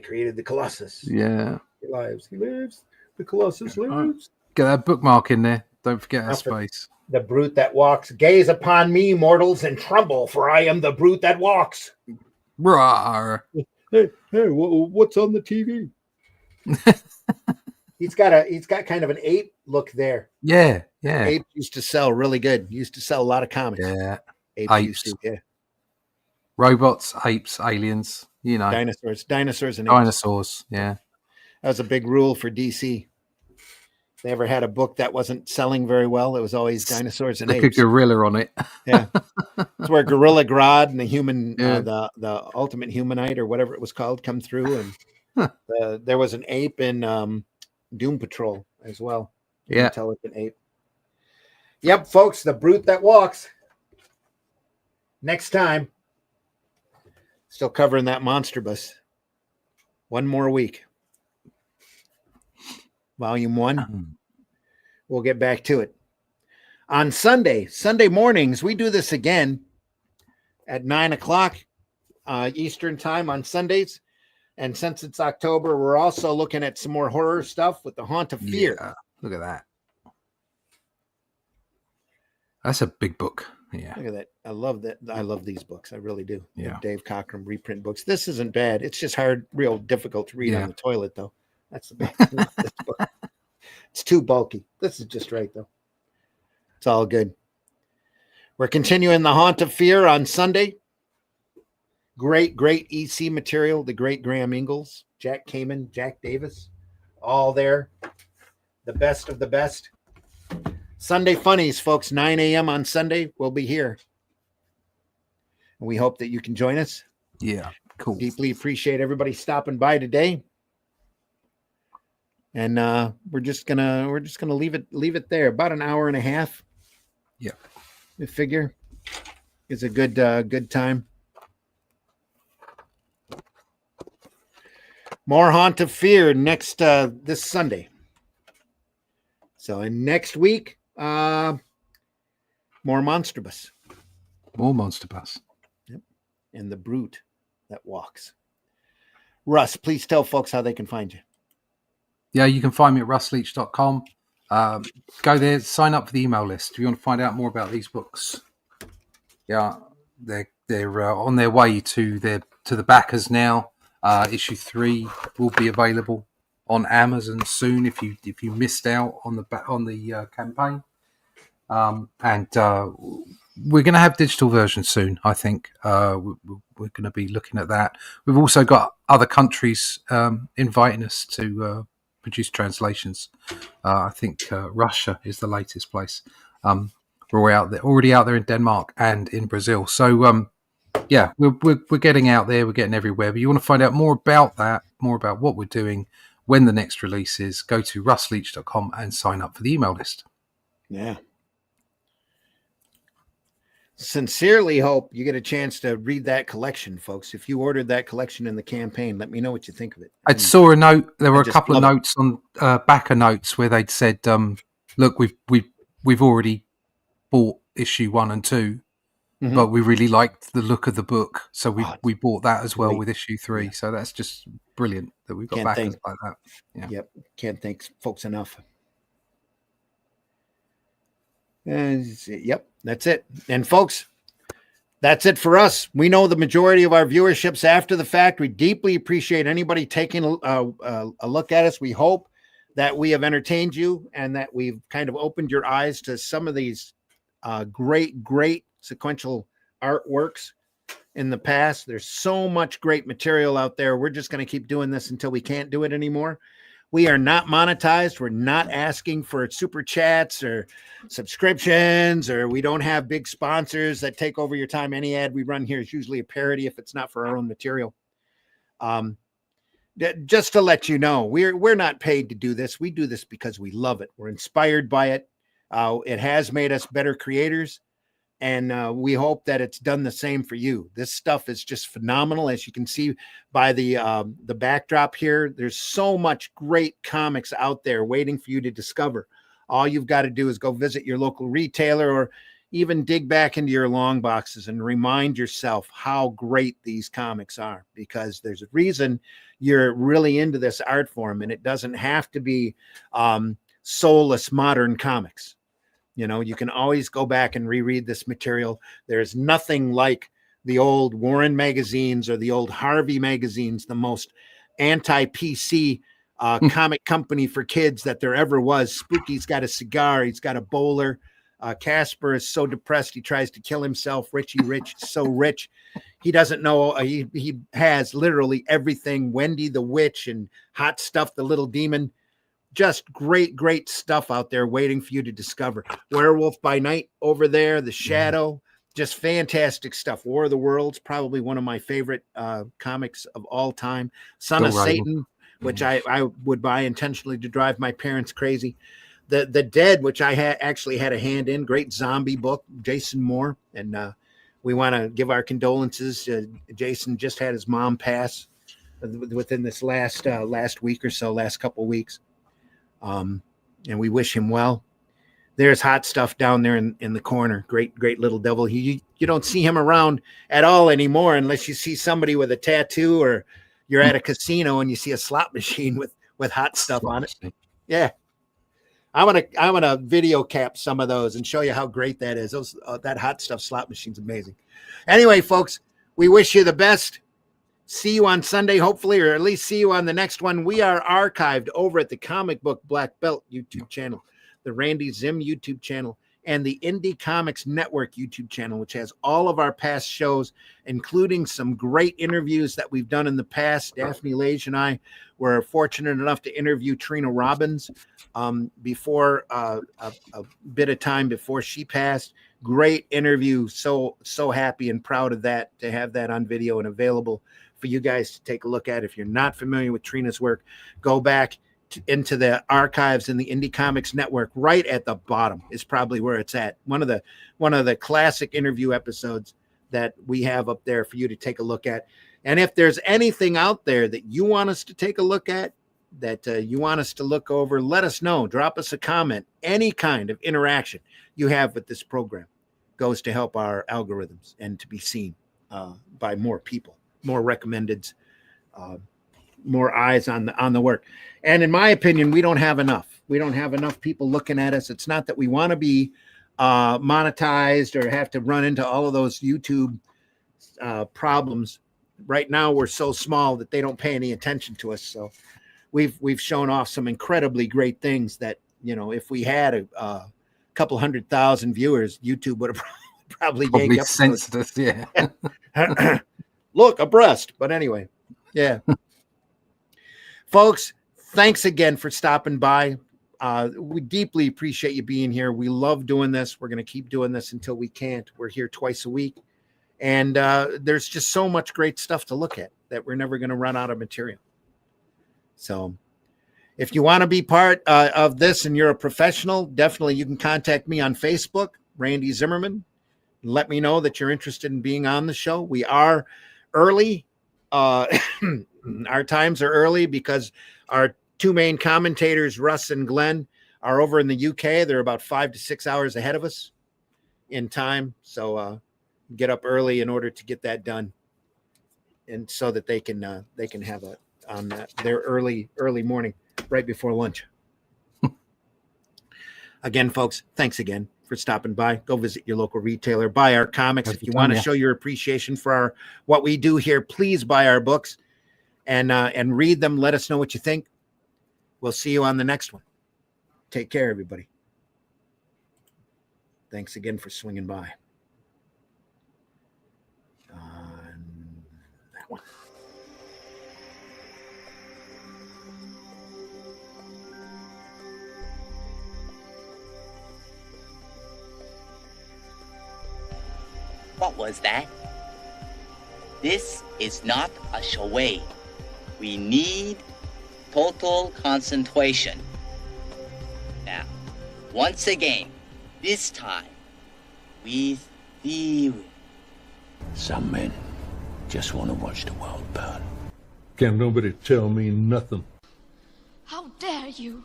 created the Colossus.
Yeah.
He lives. He lives. The Colossus lives.
Get that bookmark in there. Don't forget our space.
The brute that walks. Gaze upon me, mortals, and tremble, for I am the brute that walks.
Rawr.
Hey, what's on the TV? He's got kind of an ape look there.
Yeah.
Ape used to sell really good. Used to sell a lot of comics.
Yeah.
Apes. Used to, yeah.
Robots, apes, aliens, you know.
Dinosaurs and apes.
Dinosaurs, yeah.
That was a big rule for DC. They ever had a book that wasn't selling very well, it was always dinosaurs and apes.
Like a gorilla on it.
Yeah. It's where Gorilla Grodd and the human, the ultimate humanite or whatever it was called, come through. And there was an ape in Doom Patrol as well.
Yeah.
Intelligent ape. Yep, folks, the brute that walks. Next time. Still covering that MONSTERBUS. One more week. Volume 1. We'll get back to it. On Sunday mornings, we do this again at 9:00 Eastern time on Sundays. And since it's October, we're also looking at some more horror stuff with The Haunt of Fear.
Yeah, look at that. That's a big book. Yeah.
Look at that. I love that. I love these books. I really do.
Yeah.
Dave Cockrum reprint books. This isn't bad. It's just real difficult to read on the toilet, though. That's the bad thing with this book. It's too bulky. This is just right, though. It's all good. We're continuing The Haunt of Fear on Sunday. Great EC material. The great Graham Ingalls, Jack Kamen, Jack Davis, all there. The best of the best. Sunday Funnies, folks, 9 a.m. on Sunday. We'll be here. And we hope that you can join us.
Yeah, cool.
Deeply appreciate everybody stopping by today. And we're just gonna leave it there. About an hour and a half.
Yeah.
I figure is a good time. More Haunt of Fear next this Sunday. So and next week, more MONSTERBUS.
More MONSTERBUS.
Yep. And the brute that walks. Russ, please tell folks how they can find you.
Yeah, you can find me at russleach.com. Go there, sign up for the email list if you want to find out more about these books. Yeah, they're on their way to the backers now. Issue 3 will be available on Amazon soon if you missed out on the campaign. And we're going to have digital versions soon. I think we're going to be looking at that. We've also got other countries inviting us to produce translations. I think Russia is the latest place. We're already out there in Denmark and in Brazil. So yeah, we're getting out there. We're getting everywhere. But you want to find out more about that, more about what we're doing, when the next release is, go to russleach.com and sign up for the email list.
Yeah. Sincerely hope you get a chance to read that collection, folks. If you ordered that collection in the campaign, let me know what you think of it.
I saw a note. There were a couple of notes on backer notes where they'd said, "Look, we've already bought issue 1 and 2, but we really liked the look of the book, so we bought that as well with issue 3." Yeah. So that's just brilliant that we've got backers like that. Yeah.
Yep, can't thank folks enough. Yep, that's it. And folks, that's it for us. We know the majority of our viewership's after the fact. We deeply appreciate anybody taking a look at us. We hope that we have entertained you and that we've kind of opened your eyes to some of these great sequential artworks in the past. There's so much great material out there. We're just going to keep doing this until we can't do it anymore. We are not monetized. We're not asking for super chats or subscriptions, or we don't have big sponsors that take over your time. Any ad we run here is usually a parody if it's not for our own material. Just to let you know, we're not paid to do this. We do this because we love it. We're inspired by it. It has made us better creators, And we hope that it's done the same for you. This stuff is just phenomenal. As you can see by the backdrop here, there's so much great comics out there waiting for you to discover. All you've got to do is go visit your local retailer, or even dig back into your long boxes and remind yourself how great these comics are, because there's a reason you're really into this art form, and it doesn't have to be soulless modern comics. You know, you can always go back and reread this material. There's nothing like the old Warren magazines or the old Harvey magazines, the most anti-PC comic company for kids that there ever was. Spooky's got a cigar. He's got a bowler. Casper is so depressed he tries to kill himself. Richie Rich is so rich he doesn't know he has literally everything. Wendy the Witch and Hot Stuff the Little Demon. Just great stuff out there waiting for you to discover. Werewolf by Night over there, The Shadow, just fantastic stuff. War of the Worlds, probably one of my favorite comics of all time. Son of Satan, which I would buy intentionally to drive my parents crazy. The Dead, which I actually had a hand in, great zombie book, Jason Moore. And we want to give our condolences. Jason just had his mom pass within this last week or so, last couple weeks. And we wish him well. There's Hot Stuff down there in the corner. Great little devil. You don't see him around at all anymore unless you see somebody with a tattoo, or you're at a casino and you see a slot machine with Hot Stuff on it. Yeah. I want to video cap some of those and show you how great that is. That Hot Stuff slot machine's amazing. Anyway, folks, we wish you the best. See you on Sunday, hopefully, or at least see you on the next one. We are archived over at the Comic Book Black Belt YouTube channel, the Randy Zim YouTube channel, and the Indie Comics Network YouTube channel, which has all of our past shows, including some great interviews that we've done in the past. Daphne Lage and I were fortunate enough to interview Trina Robbins before a bit of time before she passed. Great interview. So happy and proud of that, to have that on video and available for you guys to take a look at. If you're not familiar with Trina's work, go back into the archives in the Indie Comics Network. Right at the bottom is probably where it's at. One of the classic interview episodes that we have up there for you to take a look at. And if there's anything out there that you want us to take a look at, that you want us to look over, let us know. Drop us a comment. Any kind of interaction you have with this program goes to help our algorithms and to be seen by more people, more recommendeds, more eyes on the work. And in my opinion, we don't have enough. We don't have enough people looking at us. It's not that we want to be monetized or have to run into all of those YouTube problems. Right now, we're so small that they don't pay any attention to us. So we've shown off some incredibly great things that, you know, if we had a couple 100,000 viewers, YouTube would have probably
censored us. Yeah.
Look, a breast. But anyway, yeah. Folks, thanks again for stopping by. We deeply appreciate you being here. We love doing this. We're going to keep doing this until we can't. We're here twice a week. And there's just so much great stuff to look at that we're never going to run out of material. So if you want to be part of this and you're a professional, definitely you can contact me on Facebook, Randy Zimmerman. Let me know that you're interested in being on the show. We are early. Our times are early because our two main commentators, Russ and Glenn, are over in the UK. They're about 5 to 6 hours ahead of us in time. So get up early in order to get that done, and so that they can have it on their early morning right before lunch. Again, folks, thanks again for stopping by. Go visit your local retailer, buy our comics. If you want to show your appreciation for what we do here, please buy our books and read them. Let us know what you think. We'll see you on the next one. Take care, everybody. Thanks again for swinging by. That one.
What was that? This is not a charade. We need total concentration. Now, once again, this time, with
Some men just want to watch the world burn.
Can't nobody tell me nothing.
How dare you?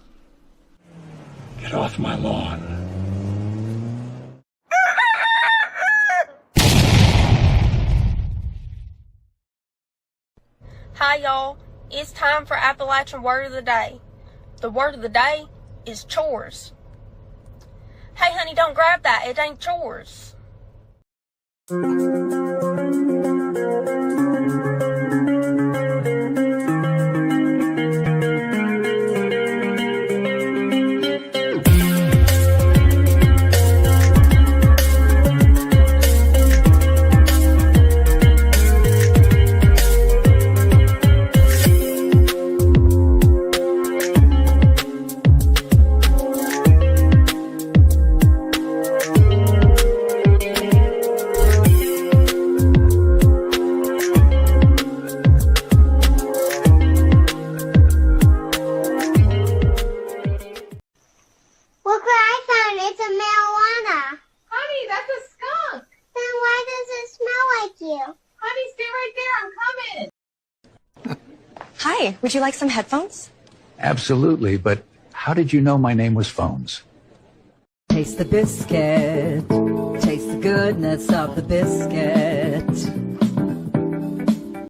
Get off my lawn.
Hi y'all, it's time for Appalachian Word of the Day. The word of the day is chores. Hey honey, don't grab that, it ain't chores.
Look what I found. It's a marijuana.
Honey, that's a skunk.
Then why does it smell like you?
Honey, stay right there. I'm coming.
Hi, would you like some headphones?
Absolutely, but how did you know my name was Phones?
Taste the biscuit. Taste the goodness of the biscuit.